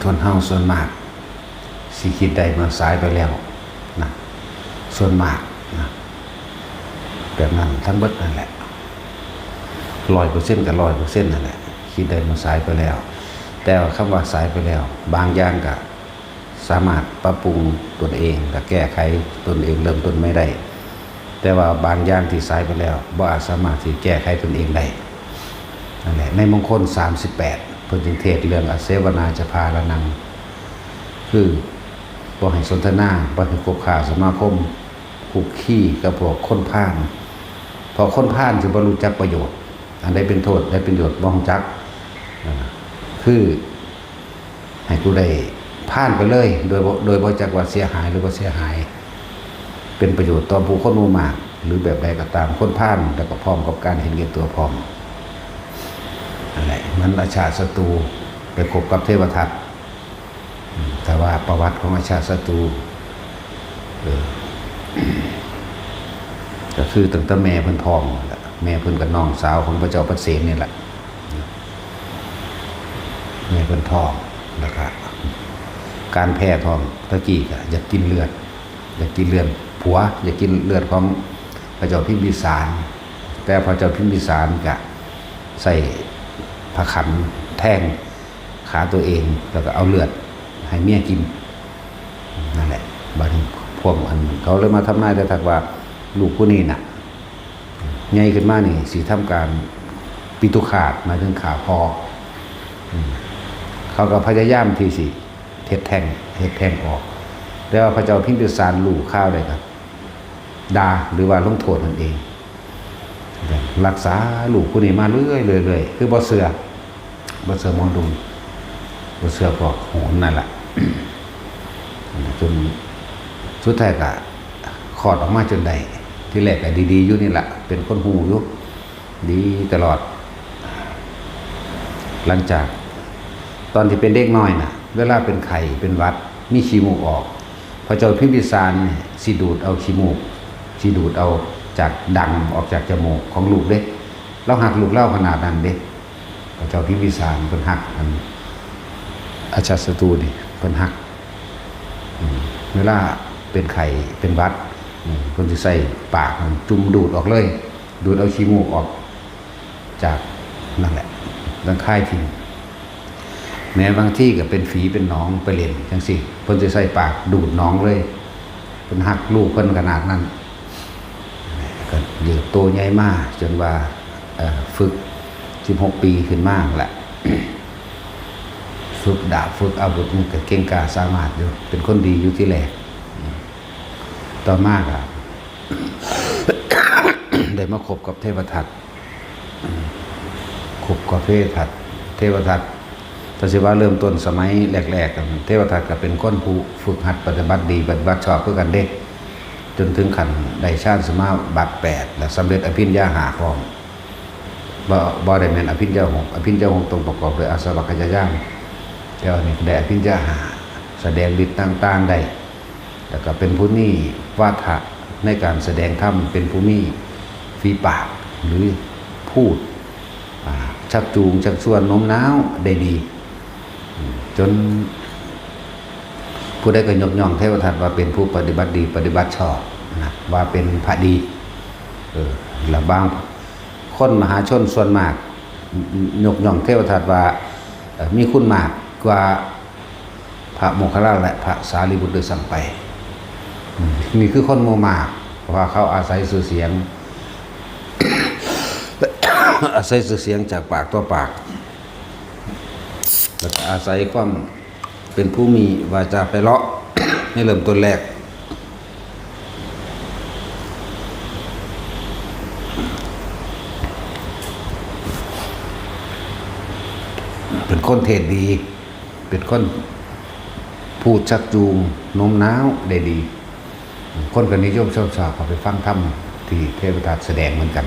คนเฮาส่วนมากสิคิดได้มาสายไปแล้วนะส่วนมากนะแบบนั้นทั้งเบิดนั่นแหละ100%กับ100%นั่นแหละคิดได้มาสายไปแล้วแต่คำว่าสายไปแล้วบางอย่างก็สามารถปรับปรุงตนเองและแก้ไขตนเองเริ่มต้นไม่ได้แต่ว่าบางอย่างที่สายไปแล้วบ่อาจสามารถที่แก้ไขตนเองได้นั่นแหละในมงคล38เพิ่นจึงเทศน์เรื่องอเสวนาจะพาละนังคือบ่ให้สนทนาบ่ให้คบค้าสมาคมคุกคีกับพวกคนพาลเพราะคนพาลสิบ่รู้จักประโยชน์อันใดเป็นโทษได้ประโยชน์บ่รู้จักคือให้ผู้ใดผ่านไปเลยโดยบ่จักว่าเสียหายหรือบ่เสียหายเป็นประโยชน์ต่อผู้คนหมู่มากหรือแบบใดก็ตามคนพาลแล้วก็พร้อมกับการเห็นแก่ตัวพร้อมนั่นแหละมันอาชาติศัตรูไปคบกับเทวทัตแต่ว่าประวัติของอาชาติศัตรูก็คือตั้งแต่แม่เพิ่นท้องแม่เพิ่นกับน้องสาวของพระเจ้าประเสนนี่แหละแม่เพิ่นท้องแล้วก็การแพ้ท้องตะกี้ก็อยากกินเลือดผัวอยากกินเลือดของพระเจ้าพิมพิสารแต่พระเจ้าพิมพิสารก็ใส่พระขันแท่งขาตัวเองแล้วก็เอาเลือดให้เมียกินนั่นแหละบัดนี้พวกอันเขาเลยมาทำนายได้ทักว่าลูกผู้นี้น่ะใหญ่ขึ้นมานี่สิทำการปิตุฆาตหมายถึงขาพอเขาก็พยายามที่สิเฮ็ดแท่งออกแต่ว่าพระเจ้าพิมพิสารรู้ข้าวได้ครับด่าหรือว่าลงโทษนั่นเองรักษาลูกผู้นี้มาเรื่อยคือบ่เชื่อหมอดูบ่เชื่อพวกโหนนั่นแหละจนสุดท้ายก็คลอดออกมาจนได้ที่แรกก็ดีๆอยู่นี่แหละเป็นคนหูอยู่ดีตลอดหลังจากตอนที่เป็นเด็กน้อยน่ะเวลาเป็นไข้เป็นหวัดมีขี้มูกออกพระเจ้าพิมพิสารสิดูดเอาขี้มูกสิดูดเอาจากดังออกจากจมูกของลูกเด็กเราหักลูกเล่าขนาดนั้นเด็กพระเจ้าพิมพิสารเพิ่นหักอันอาชาติศัตรูนี่เพิ่นหักเวลาเป็นไข้เป็นหวัดเพิ่นสิใส่ปากจุ่มดูดออกเลยดูดเอาขี้มูกออกจากนั่นแหละดังค่ายทิ้งแม้บางที่ก็เป็นฝีเป็นหนองไปเล่นจังซี่เพิ่นสิใส่ปากดูดหนองเลยเพิ่นหักลูกเพิ่นขนาดนั้นก็เยือโตใหญ่มากจนว่าฝึก16ปีขึ้นมากแหละฝึกดาบฝึกอาวุธมันก็เก่งกาจสามารถอยู่เป็นคนดีอยู่ที่แรกต่อมาก็ได้มาคบกับเทวทัตคบกับเทวทัตถ้าสิว่าเริ่มต้นสมัยแรกๆเทวทัตก็เป็นคนผู้ฝึกหัดปฏิบัติดีปฏิบัติชอบเพื่อกันเด็กจนถึงขั้นได้ฌานสมาบัติ8และสำเร็จอภิญญา5พร้อมบ่ได้แม่นอภิญญา6อภิญญา6ตรงประกอบด้วยอาสวัคยายานแต่ว่านี่ได้อภิญญา5แสดงฤทธิ์ต่างๆได้แล้วก็เป็นผู้มีวาทะในการแสดงธรรมเป็นผู้มีฝีปากหรือพูดชักจูงชักชวนโน้มน้าวได้ดีจนผู้ใดก็ยกย่องเทวทัตว่าเป็นผู้ปฏิบัติดีปฏิบัติชอบนะว่าเป็นพระดีแล้วบางคนมหาชนส่วนมากยกย่องเทวทัตว่ามีคุณมากกว่าพระโมคคัลลาและพระสารีบุตรโดยซ้ำไปนี่คือคนโมมากเพราะว่าเขาอาศัยสื่อเสียง อาศัยสื่อเสียงจากปากต่อปากแล้วก็อาศัยความเป็นผู้มีวาจาไพเราะ ให้เริ่มต้นแรกเป็นคนเทศดีเป็นคนพูดชักจูงโน้มน้าวได้ดีคนก็นิยมชอบเขาไปฟังธรรมที่เทวทัตแสดงเหมือนกัน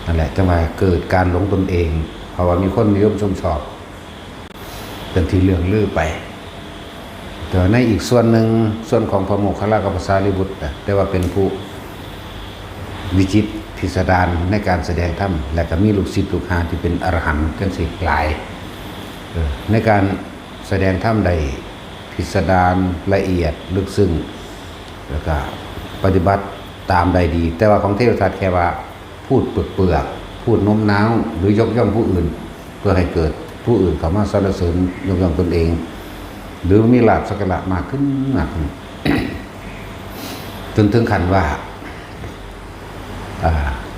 นั่นแหละจังหวะเกิดการหลงตนเองเพราะว่ามีคนนิยมชอบเป็นที่เรื่องลือไปแต่ในอีกส่วนหนึ่งส่วนของพระโมคคัลลากับพระสารีบุตรแต่ว่าเป็นผู้วิจิตรพิสดารในการแสดงธรรมและก็มีลูกศิษย์ลูกหาที่เป็นอรหันต์กันสิหลายในการ แสดงธรรมได้พิสดารละเอียดลึกซึ้งแล้วก็ปฏิบัติตามได้ดี แต่ว่าของเทวทัตแค่ว่าพูดเปลือกพูดโน้มน้าวหรือยกย่องผู้อื่นเพื่อให้เกิดผู้อื่นเข้ามาสรรเสริญยกย่องตนเองหรือมีลาภสักการะมากขึ้นมากขึ้น จนถึงขั้นว่า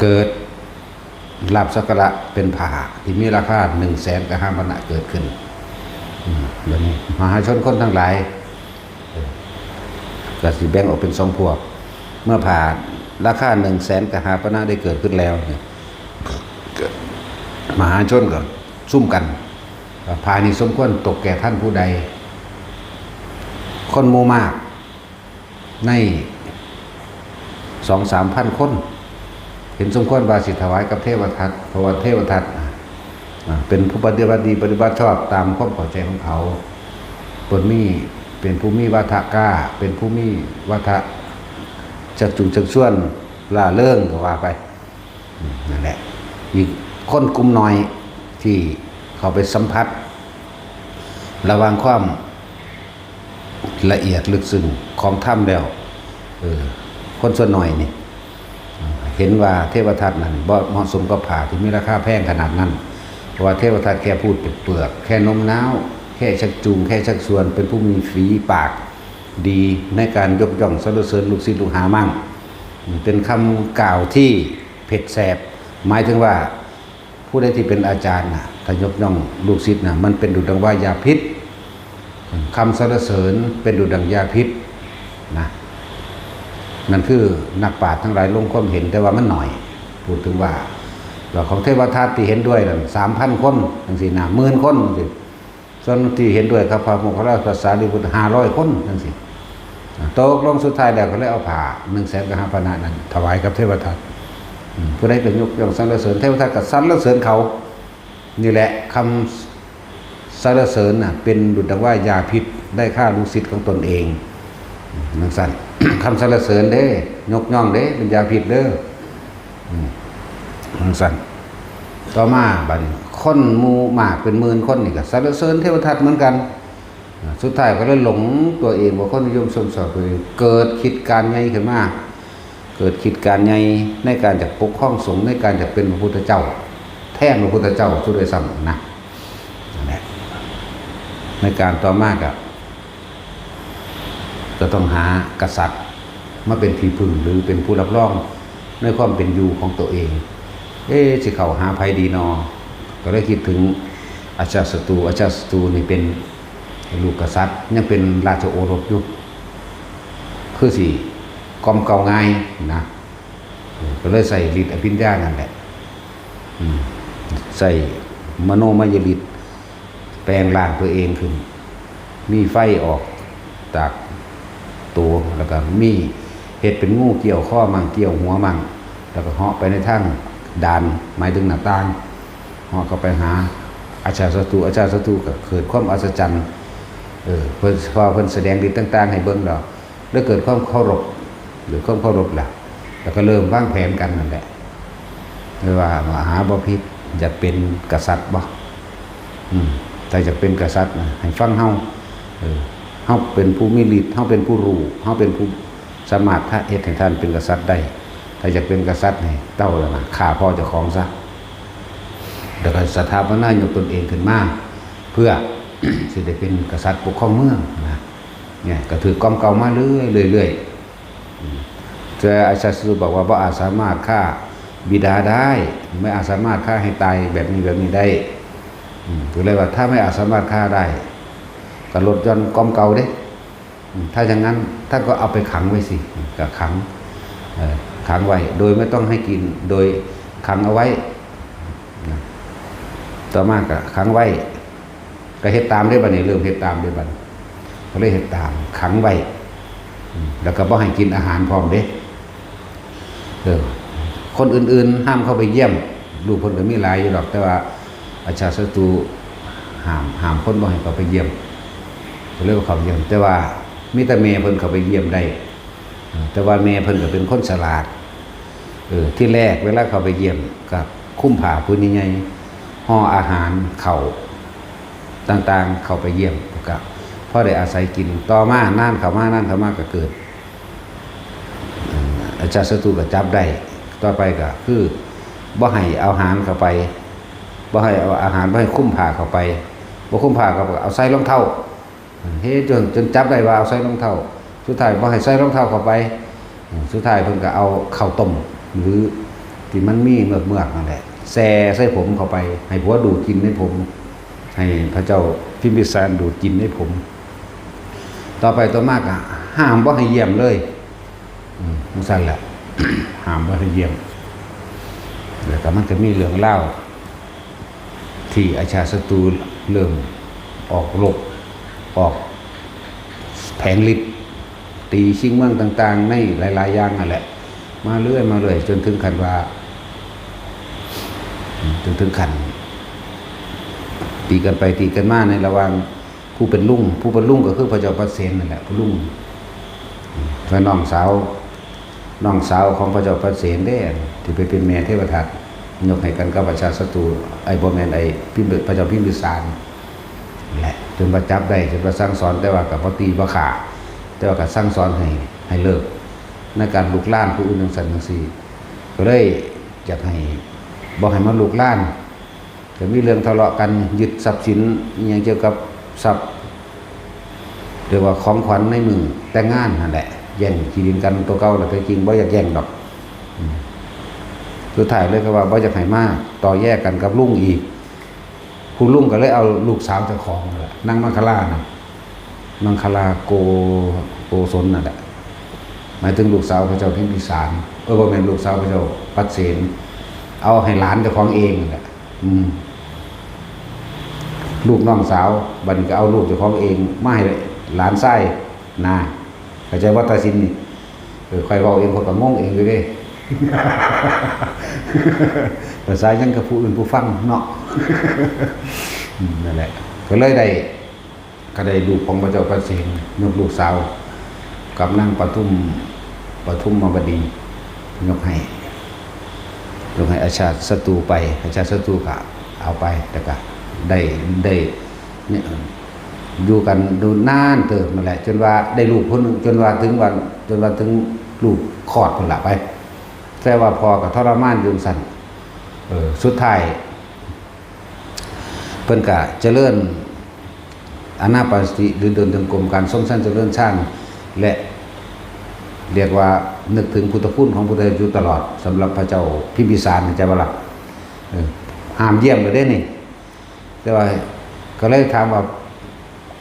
เกิดลาภสักการะเป็นผาที่มีราคา100,000 กับ 5,000 เกิดขึ้นแบบนี้มหาชนคนทั้งหลายก็สิแบ่งออกเป็น2 พวกเมื่อผ่าราคา100,000 กับ 5,000 ได้เกิดขึ้นแล้วเนี่ยมหาชนก็ซุ่มกันพานี้สมควรตกแก่ท่านผู้ใดคนหมู่มากใน 2-3,000 คนเห็นสมควรว่าสิถวายกับเทวทัตเพราะว่าเทวทัตเป็นผู้ปฏิบัติดีปฏิบัติชอบตามความเข้าใจของเขาเป็นผู้มีวาทะกล้าเป็นผู้มีวาทะจักจุงจักชวนล่าเริงก็ว่าไปนั่นแหละอีกคนกลุ่มน้อยที่เขาไปสัมผัสระวังความละเอียดลึกซึ้งของถ้ำแล้วคนส่วนหน่อยนี่เห็นว่าเทวทัตนั้นบ่เหมาะสมกับผ่าที่มีราคาแพงขนาดนั้นเพราะว่าเทวทัตแค่พูดเปลือกแค่โน้มน้าวแค่ชักจูงแค่ชักชวนเป็นผู้มีฝีปากดีในการยกย่องสรรเสริญลูกศิษย์ลูกหามั่งเป็นคำกล่าวที่เผ็ดแสบหมายถึงว่าผู้ใดที่เป็นอาจารย์ถ้ายกย่องลูกศิษย์มันเป็นดุจดังว่ายาพิษคำสรรเสริญเป็นดุจดังยาพิษนะนั่นคือนักปราชญ์ทั้งหลายลงความเห็นแต่ว่ามันหน่อยพูดถึงว่าของเทวทัตที่เห็นด้วยนั่น3,000 คนจังซี่นะ10,000 คนจังซี่ส่วนที่เห็นด้วยกับพระโมคคัลลาภาษาลิบุตร500 คนจังซี่ตกลงสุดท้ายแล้วก็เลยเอาผ่า100,000 กับ 5,000 นั้นถวายกับเทวทัตผู้ใดเป็นยกย่องสรรเสริญเทวทัตก็สรรเสริญเขานี่แหละคำสรรเสริญเป็นดุจดังว่ายาพิษได้ฆ่าลูกศิษย์ของตนเองนั่นสั่น คำสรรเสริญเด้ยกย่องเด้เป็นยาพิษเด้อนั่นสั่นต่อมาบัดนี้คนหมู่มากเป็น10,000 คนนี่ก็สรรเสริญเทวทัตเหมือนกันสุดท้ายก็เลยหลงตัวเองว่าคนนิยมชมชอบตัวเองเกิดคิดการใหญ่ขึ้นมาเกิดคิดการใหญ่ในการจะปกครองสงฆ์ในการจะเป็นพระพุทธเจ้าแท้พระพุทธเจ้าสุดด้วยซ้ำนะนั่นแหละในการต่อมาก็ต้องหากษัตริย์มาเป็นที่พึ่งหรือเป็นผู้รับรองในความเป็นอยู่ของตัวเองสิเขาหาภัยดีนอก็ได้คิดถึงอาชาศัตรูนี่เป็นลูกกษัตริย์ยังเป็นราชโอรสอยู่คือสิกอมเก่าง่ายนะก็เลยใส่ฤทธิ์อภิญญานั่นแหละใส่มโนมยฤทธิ์แปลงร่างตัวเองขึ้นมีไฟออกจากตัวแล้วก็มีเห็ดเป็นงูเกี่ยวข้อมั่งเกี่ยวหัวมั่งแล้วก็เหาะไปในทางด่านหมายถึงหน้าต่างเหาะเข้าไปหาอาชาศัตรูก็เกิดความอัศจรรย์เพิ่นพอเพิ่นแสดงฤทธิ์ต่างๆให้เบิ่งดอกแล้วเกิดความเคารพหรือความเคารพล่ะแล้วก็เริ่มวางแผนกันนั่นแหละว่ามหาบพิตรจะเป็นกษัตริย์บ่แต่จะเป็นกษัตริย์ให้ฟังเฮาเฮาเป็นผู้มีฤทธิ์เฮาเป็นผู้รู้เฮาเป็นผู้สามารถเฮ็ดให้ท่านเป็นกษัตริย์ได้ถ้าจะเป็นกษัตริย์นี่เต้าแล้วนะฆ่าพ่อเจ้าของซะแล้วก็สถาปนายกตนเองขึ้นมาเพื่อ สิได้เป็นกษัตริย์ปกครองเมืองนะเนี่ยก็ถือกอมเก่ามาเรื่อยแต่อาชาศัตรูบอกว่าบ่อาจสามารถฆ่าบิดาได้ไม่อาจสามารถฆ่าให้ตายแบบนี้ได้ก็เลยว่าถ้าไม่อาจสามารถฆ่าได้ก็ลดหย่อนกอมเก่าเด้ถ้าอย่างนั้นท่านก็เอาไปขังไว้สิก็ขังไว้โดยไม่ต้องให้กินโดยขังเอาไว้ต่อมาก็ขังไว้ก็เฮ็ดตามได้บัดนี้เริ่มเฮ็ดตามได้บัดก็เลยเฮ็ดตามขังไว้แล้วก็บ่ให้กินอาหารพร้อมเด้คนอื่นๆห้ามเข้าไปเยี่ยมลูกเพิ่นก็มีหลายอยู่ดอกแต่ว่าอาชาศัตรูห้ามคนบ่ให้เข้าไปเยี่ยมก็เลยว่าเข้าเยี่ยมแต่ว่ามีแต่แม่เพิ่นเข้าไปเยี่ยมได้แต่ว่าแม่เพิ่นก็เป็นคนฉลาดที่แรกเวลาเข้าไปเยี่ยมกับคุ้มผ้าพื้นใหญ่ห่ออาหารเข้า ต่างๆเข้าไปเยี่ยมกับพอได้อาศัยกินต่อมานั่นเข้ามาก็เกิดอาจารย์ศัตรูก็จับได้ต่อไปก็คือบ่ให้เอาอาหารเข้าไปบ่ให้เอาอาหารบ่ให้คุ้มผ้าเข้าไปบ่คุ้มผ้าก็เอาใส่รองเท้าเฮ้จนจับได้ว่าเอาใส่รองเท้าสุดท้ายบ่ให้ใส่รองเท้าเข้าไปสุดท้ายเพิ่นก็เอาข้าวต้มหรือที่มันมีเมือกนั่นแหละแซ่ใส่ผมเข้าไปให้ผัวดูดกินในผมให้พระเจ้าพิมพิสารดูดกินในผมต่อไปต่อมากอ่ะห้ามบ่ให้เยี่ยมเลยมันสั่นแหละ ห้ามบ่ให้เยี่ยมแต่มันก็มีเรื่องเล่าที่อาชาศัตรูเริ่มออกรบออกแผงฤทธิ์ตีชิงเมืองต่างๆในหลายๆอย่างนั่นแหละมาเรื่อยจนถึงขั้นว่าถึงขั้นตีกันไปตีกันมาในระหว่างผู้เป็นลุงก็คือพระเจ้าปเสนนั่นแหละผู้ลุงเพื่อน้องสาวของพระเจ้าปเสนได้ที่ไปเป็นแม่เทวทัตยกให้กันกับอาชาศัตรูไอ้บ่แม่นไอ้พระเจ้าพิมพิสารแหละจนว่าจับได้จนว่าสั่งสอนแต่ว่ากับบ่ตีบ่ฆ่าแต่ว่าก็สั่งสอนให้เลิกในการลุกล้านผู้อื่นจังซั่นจังซี่ก็เลยอยากให้บ่ให้มันลุกล้านก็มีเรื่องทะเลาะกันยึดทรัพย์สินอหยังเกี่ยวกับทรัพย์เรียกว่าของขวัญในมือแต่งงานนั่นแหละแย่งที่ดินกันตัวเก่าแล้วแต่จริงบ่อยากแย่งดอกสุดท้ายเลยก็ว่าบ่อยากให้มาต่อแยกกันกับลุงอีกคุณลุงก็เลยเอาลูกสาวเจ้าของนั่นแหละนางมังคลาน่ะมังคลาโกศลนั่นแหละหมายถึงลูกสาวพระเจ้าพิมพิสารบ่แม่นลูกสาวพระเจ้าปเสนเอาให้หลานเจ้าของเองนั่นแหละลูกน้องสาวบัดนี้ก็เอาลูกเจ้าของเองมาให้หลานชายนาเข้าใจว่าตาสินนี่ใครเว้าเองคนก็งงเองอยู่เด้ ภาษายังกับผู้อื่นผู้ฟังเนาะ นั่นแหละก็เลยได้ลูกของพระเจ้าปเสนยกลูกสาวกับนางปทุมมบดียกให้อาชาศัตรูไปอาชาศัตรูก็เอาไปแต่ก็ได้เนี่ยอยู่กันดูนานเติบนั่นแหละจนว่าได้ลูกคนนึงจนว่าถึงลูกคลอดคนละไปแต่ว่าพอกับทรมานอยู่สั่นสุดท้ายเพิ่นก็เจริญอานาปานสติหรือเดินจงกรมการทรงชั้นเจริญชาญและเรียกว่านึกถึงพุทธคุณของพุทธเจ้าอยู่ตลอดสำหรับพระเจ้าพิมพิสารใจบ่ล่ะห้ามเยี่ยมเลยได้นี่แต่ว่าก็เลยถามว่า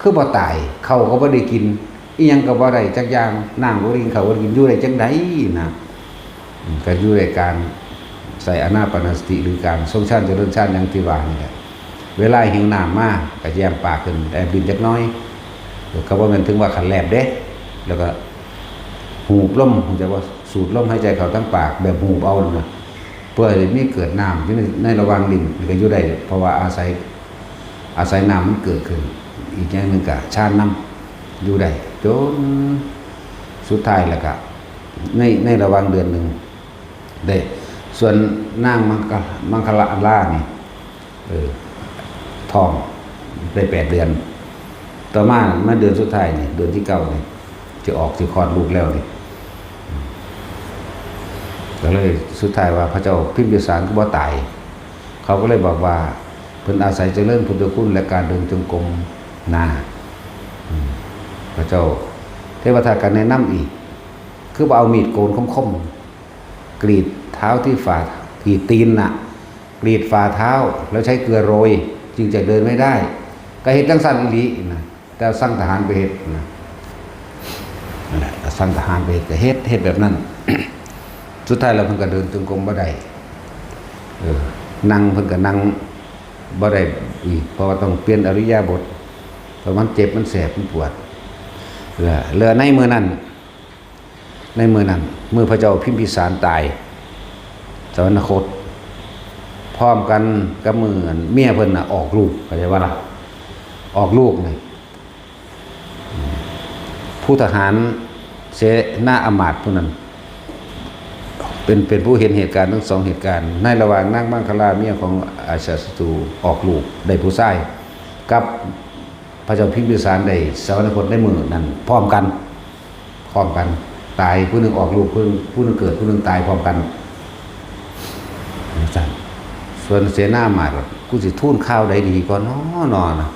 คือบ่ตายเขาก็บ่ได้กินอีหยังก็บ่ได้จักอย่างน้ำบ่ได้กินเขาบ่ได้กินอยู่ได้จังได๋นะก็อยู่ในการใส่อานาปานสติหรือการทรงชั้นเจริญชาญอย่างที่ว่านี่แหละเวลาหิวน้ำมาก็แย้มปากขึ้นแต่บินจักน้อยก็บ่แม่นถึงว่าขันแลบเด้แล้วก็หูบลมจะว่าสูดลมหายใจเข้าทั้งปากแบบหูบเอานะเพื่อให้มีเกิดน้ำอยู่ในระหว่างลิ้นก็อยู่ได้เพราะว่าอาศัยน้ำมันเกิดขึ้นอีกอย่างนึงก็ชาน้ำอยู่ได้จนสุดท้ายแล้วก็ในระหว่างเดือนนึงได้ส่วนนางมังคลาล่านี่ท้องได้8 เดือนต่อมาเดือนสุดท้ายนี่เดือนที่9นี่จะออกสิคลอดลูกแล้วนี่ก็เลยสุดท้ายว่าพระเจ้าพิมพิสารก็บ่ตายเขาก็เลยบอกว่าเพิ่นอาศัยเจริญพุทธคุณและการเดินจงกรมนาพระเจ้าเทวทัตก็แนะนำอีกคือว่าเอามีดโกนคมๆกรีดเท้าที่ฝ่ากรีดตีนน่ะกรีดฝ่าเท้าแล้วใช้เกลือโรยจึงจะเดินไม่ได้ก็เฮ็ดจังซั่นอีหลีนะแต่สั่งทหารไปเฮ็ดนะนั่นแหละสั่งทหารไปก็เฮ็ดแบบนั้น สุดท้ายแล้วเพิ่นก็เดินจงกรมบ่ได้นั่งเพิ่นก็นั่งบ่ได้อีกเพราะว่าต้องเปลี่ยนอริยบทเพราะมันเจ็บมันแสบมันปวดเหลือในมือนั้นมือพระเจ้าพิมพิสารตายสวรรคตพร้อมกันกับมือเมียเพิ่นน่ะออกลูกเข้าใจว่าล่ะออกลูกนี่ผู้ทหารเสนาอมาตย์ผู้นั้นเป็นผู้เห็นเหตุการณ์ทั้ง2 เหตุการณ์ในระหว่างนางมังคลาเมียของอาชาศัตรูออกลูกได้ผู้ชาย กับพระเจ้าพิมพิสารได้สวรรคตในมือนั้นพร้อมกันตายผู้หนึ่งออกลูกผู้หนึ่งเกิดผู้หนึ่งตายพร้อมกันส่วนเสนามาดกูสิทูลข้าวใดดีก่อนนอนนะ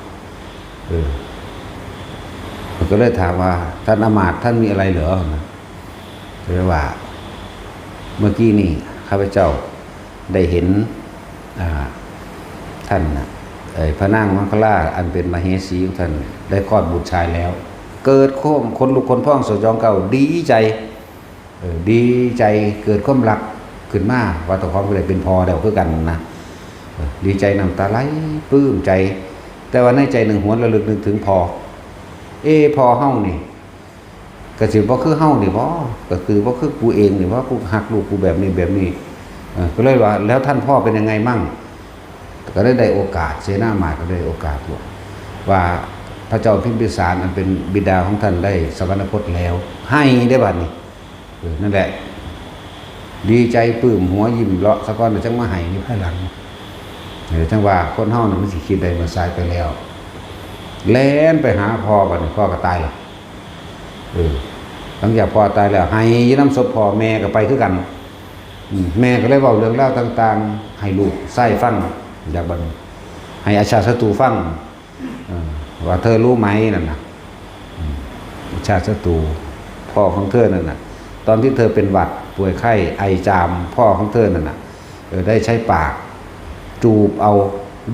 มันก็เลยถามว่าท่านอมาตย์ท่านมีอะไรเหรอก็เลยว่าเมื่อกี้นี่ข้าพเจ้าได้เห็นท่านพระนางมังคลาอันเป็นมเหสีของท่านได้คลอดบุตรชายแล้ว เกิดคนลุกคนพ้องสยองเก่าดีใจเกิดความรักขึ้นมาว่าตะของก็เลยเป็นพอเดียวเพื่อกันนะดีใจน้ำตาไหลปลื้มใจแต่ว่าในใจหนึ่งหวนระลึกนึกถึงพอพอเฮานี่ก็สิบ่คือเฮานี่บ่ก็คือบ่คือกูเองนี่ว่ากูหักลูกกูแบบนี้ก็เลยว่าแล้วท่านพ่อเป็นยังไงมั่งก็ได้โอกาสเสนามาก็ได้โอกาสบอกว่าพระเจ้าพิมพิสารอันเป็นบิดาของท่านได้สวรรคตแล้วให้ได้บัดนี้นั่นแหละดีใจปลื้มหัวยิ้มเลาะสะก้อนจังมาให้นี่ภายหลังจังว่าคนเฮามันสิคิดได้มาสายไปแล้วแล่นไปหาพ่อบัดนี้พ่อก็ตายแล้วหลังจากพ่อตายแล้วให้ยน้ำศพพ่อแม่ก็ไปคือกันแม่ก็เลยเว้าเรื่องเล่าต่างๆให้ลูกไส้ฟังจากบัดนี้ให้อาชาติศัตรูฟังว่าเธอรู้ไหมนั่นน่ะอาชาติศัตรูพ่อของเธอนั่นน่ะตอนที่เธอเป็นหวัดป่วยไข้ไอจามพ่อของเธอนั่นน่ะได้ใช้ปากจูบเอา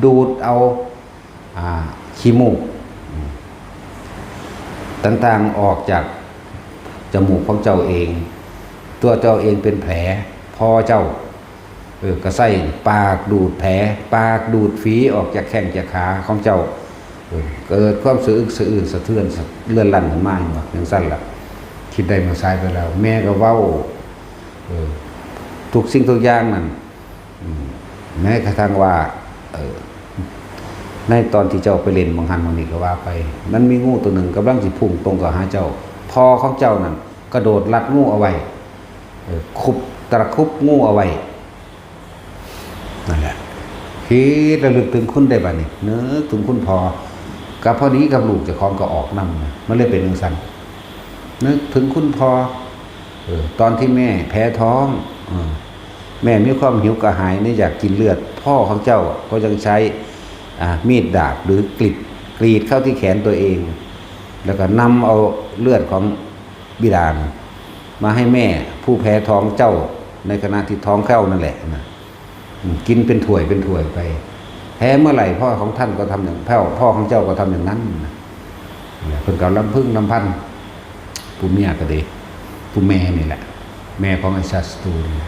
ดูดเอาขี้มูกต่างๆออกจากจมูกของเจ้าเองตัวเจ้าเองเป็นแผลพ่อเจ้ากระไส้ปากดูดแผลปากดูดฝีออกจากแข้งจากขาของเจ้าเกิดความสะอึกสะอื้นสะเทือนเลื่อนลั่นขึ้นมาอย่างสั้นละคิดได้มาซ้ายไปแล้วแม่ก็เว้าทุกสิ่งทุกอย่างนั่นแม้กระทั่งว่าในตอนที่เจ้าไปเล่นบางหันบางนี้ก็ว่าไปมันมีงูตัวหนึ่งกำลังสิพุ่งตรงกับหาเจ้าพอของเจ้านั่นกระโดดลัดงูเอาไว้ตะคุบงูเอาไว้นั่นแหละคิดระลึกถึงคุณได้บ้านี่เนื้อถึงคุณพอกับพอดีกับลูกจะคล้องก็ออกนั่นมันเลยเป็นหนึ่งสันนึกถึงคุณพอตอนที่แม่แพ้ท้องแม่มีความหิวกระหายนี่อยากกินเลือดพ่อของเจ้าก็ยังใช้มีดดาบหรือกรีดเข้าที่แขนตัวเองแล้วก็นำเอาเลือดของบิดามาให้แม่ผู้แพ้ท้องเจ้าในขณะที่ท้องเข้านั่นแหละนะกินเป็นถ้วยไปแพ้เมื่อไหร่พ่อของท่านก็ทำอย่างพ่อของเจ้าก็ทำอย่างนั้นเพิ่นกับลำพึ่งลำพันผู้เมียก็ดีผู้แม่นี่แหละแม่ของไอ้ชาสตูนี่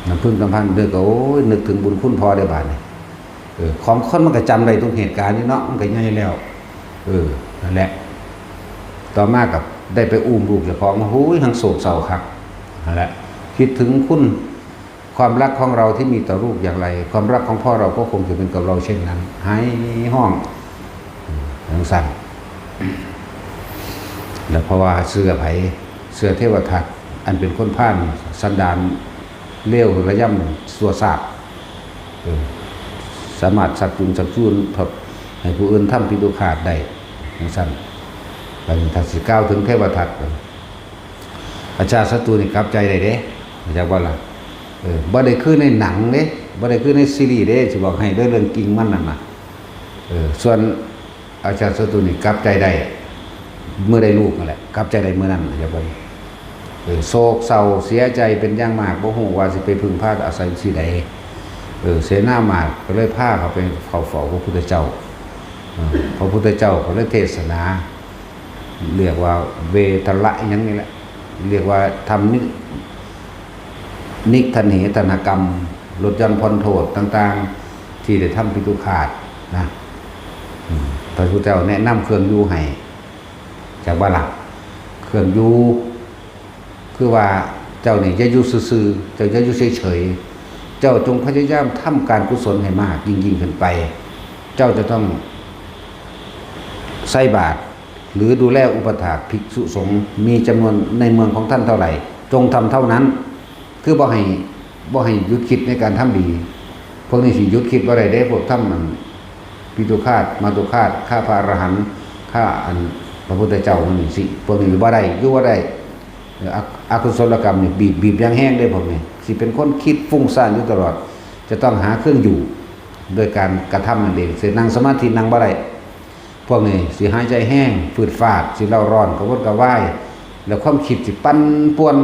ลำพึ่งลำพันเด้อก็โอ้ยนึกถึงบุญคุณพ่อได้บาดนี่ของคนมันก็จำได้ทุกเหตุการณ์นี่เนาะมันก็ง่ายแล้วนั่นแหละต่อมากับได้ไปอุ้มลูกเจ้าของโอ้ยทั้งโศกเศร้าครับนั่นแหละคิดถึงคุณความรักของเราที่มีต่อลูกอย่างไรความรักของพ่อเราก็คงจะเป็นกับเราเช่นนั้นให้ห้องทั้งสั่นแล้วเพราะว่าเสื้อเทวทัตอันเป็นคนผ่านสันดานเลี้ยวระย่ำสัวซาบสามารถสักจูนให้ผู้อื่นทำพิดุขาดได้ทั้งสั่นไปทัศน์ก้าวถึงเทวทัตอาจารย์ศัตรูนี่กลับใจได้เด้จากว่าล่ะบ่ได้คือในหนังเด้บ่ได้คือในซีรีส์เด้สิบอกให้ด้วยเรื่องจริงมันนั่นน่ะส่วนอาจารย์ศัตรูนี่กลับใจได้เมื่อได้ลูกนั่นแหละกลับใจได้เมื่อนั้นอย่าบ่โศกเศร้าเสียใจเป็นอย่างมากบ่ฮู้ว่าสิไปพึ่งพาอาศัยที่ใดเสนามาดก็เลยพาเขาไปเข้าเฝ้าพระพุทธเจ้าพระพุทธเจ้าก็เลยเทศนาเรียกว่าเวทละอย่างนี้แหละเรียกว่าทำนิทันเหตนกรรมลดหย่อนพ้นโทษต่างๆที่ได้ทำปิตุขาดนะพระพุทธเจ้าแนะนำเครื่องยูให้จากว่าหลักเครื่องยูคือว่าเจ้านี่จะอยู่ซื่อๆเจ้าจะอยู่เฉยๆเจ้าจงพยายามทำการกุศลให้มากยิ่งขึ้นไปเจ้าจะต้องใส่บาตรหรือดูแลอุปถากภิกษุสงฆ์มีจำนวนในเมืองของท่านเท่าไหร่จงทำเท่านั้นคือบ่ให้หยุดคิดในการทำดีพวกนี้สิหยุดคิดว่าอะไรได้พวกทำมัน ปิตุฆาตมาตุฆาตฆ่าพระอรหันต์ฆ่าอันพระพุทธเจ้านี่สิพวกนี้บ่ได้อยู่บ่ได้อกุศลกรรมนี่บีบอย่างแห้งได้พวกนี้สิเป็นคนคิดฟุ้งซ่านอยู่ตลอดจะต้องหาเครื่องอยู่โดยการกระทำนั่นเองสินั่งสมาธินั่งบ่ได้พวกนี้สิหายใจแห้งฝืดฟาดสิเล่าร้อนกระวนกระวายแล้วความคิดสิปั่นป่วน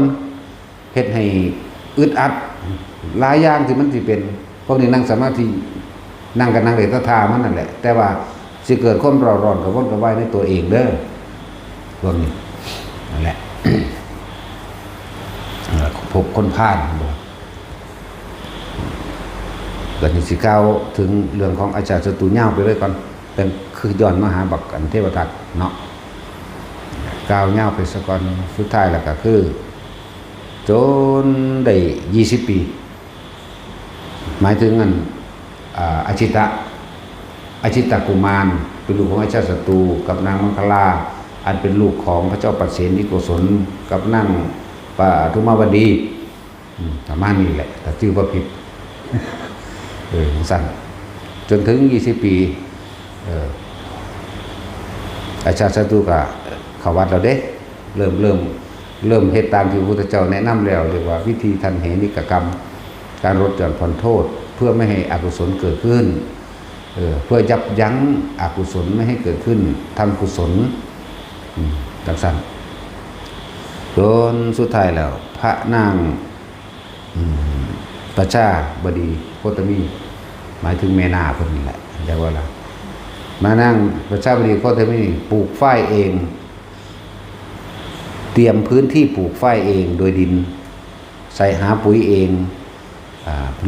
เฮ็ดให้อึดอัดหลายอย่างที่มันสิเป็นพวกนี้นั่งสมาธินั่งกันนั่งเลยท่ามันนั่นแหละแต่ว่าสิเกิดความร้อนกระวนกระวายในตัวเองเด้อพวกนี้นั่นแหละ พบคนพลาดก่อนที่สิก้าวถึงเรื่องของอาจารย์สตูเน่าไปเลยก่อนเป็นคือย้อนมาหาบักกันเทวทัตเนาะก้าวเน่าไปสักก่อนสุดท้ายแล้วก็คือจนได้20 ปีหมายถึงอันอาชิตกุมารเป็นลูกของอาจารย์สตูกับนางมังคลาอันเป็นลูกของพระเจ้าปัสเสนิโกศลกับนางปทุมาวดีประมาณนี้แหละแต่ชื่อว่าผิดสั้นจนถึง20 ปีอาจารย์สตูก็เข้าวัดเราเด้เริ่มเหตุตามที่พระพุทธเจ้าแนะนำแล้วเรียกว่าวิธีทันเหนิกกรรมการลดหย่อนผ่อนโทษเพื่อไม่ให้อกุศลเกิดขึ้นเพื่อยับยั้งอกุศลไม่ให้เกิดขึ้นทำกุศลดังสั้นจนสุดท้ายแล้วพระนางประชาบดีโคตมีหมายถึงแม่นาคนนี้แหละเรียกว่าอะไรมานั่งประชาบดีโคตมีปลูกฝ้ายเองเตรียมพื้นที่ปลูกฝ้ายเองโดยดินใส่หาปุ๋ยเอง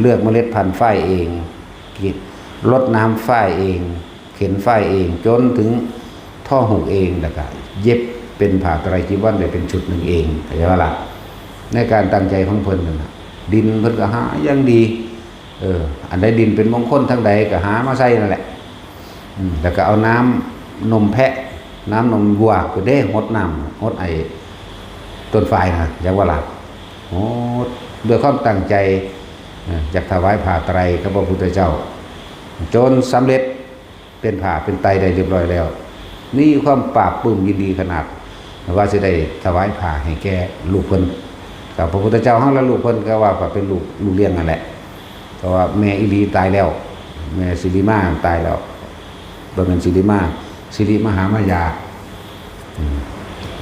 เลือกเมล็ดพันธุ์ฝ้ายเองรดน้ำฝ้ายเองเข็นฝ้ายเองจนถึงท่อหุกเองแล้วก็เย็บเป็นผ้าไตรจีวรได้เป็นชุดหนึ่งเองเข้าใจว่าล่ะในการตั้งใจของเพิ่นนั่นน่ะดินเพิ่นก็หาอย่างดีอันใดดินเป็นมงคลทั้งใดก็หามาใส่นั่นแหละแล้วก็เอาน้ำนมแพะน้ำนมวัวก็ได้หดน้ำหดไอ้ต้นไฟนะเข้าใจว่าล่ะโอ้ด้วยความตั้งใจอยากถวายผ้าไตรกับพระพุทธเจ้าจนสำเร็จเป็นผ้าเป็นไตรได้เรียบร้อยแล้วนี่ความปราบปลื้มยินดีขนาดว่าจะได้ถวายผ้าให้แก่ลูกเพิ่นกับพระพุทธเจ้าเฮาและลูกเพิ่นก็ว่าเป็นลูกเลี้ยงนั่นแหละเพราะว่าแม่อีลีตายแล้วแม่สิริมาตายแล้วบ่แม่นสิริมาสิริมหามายา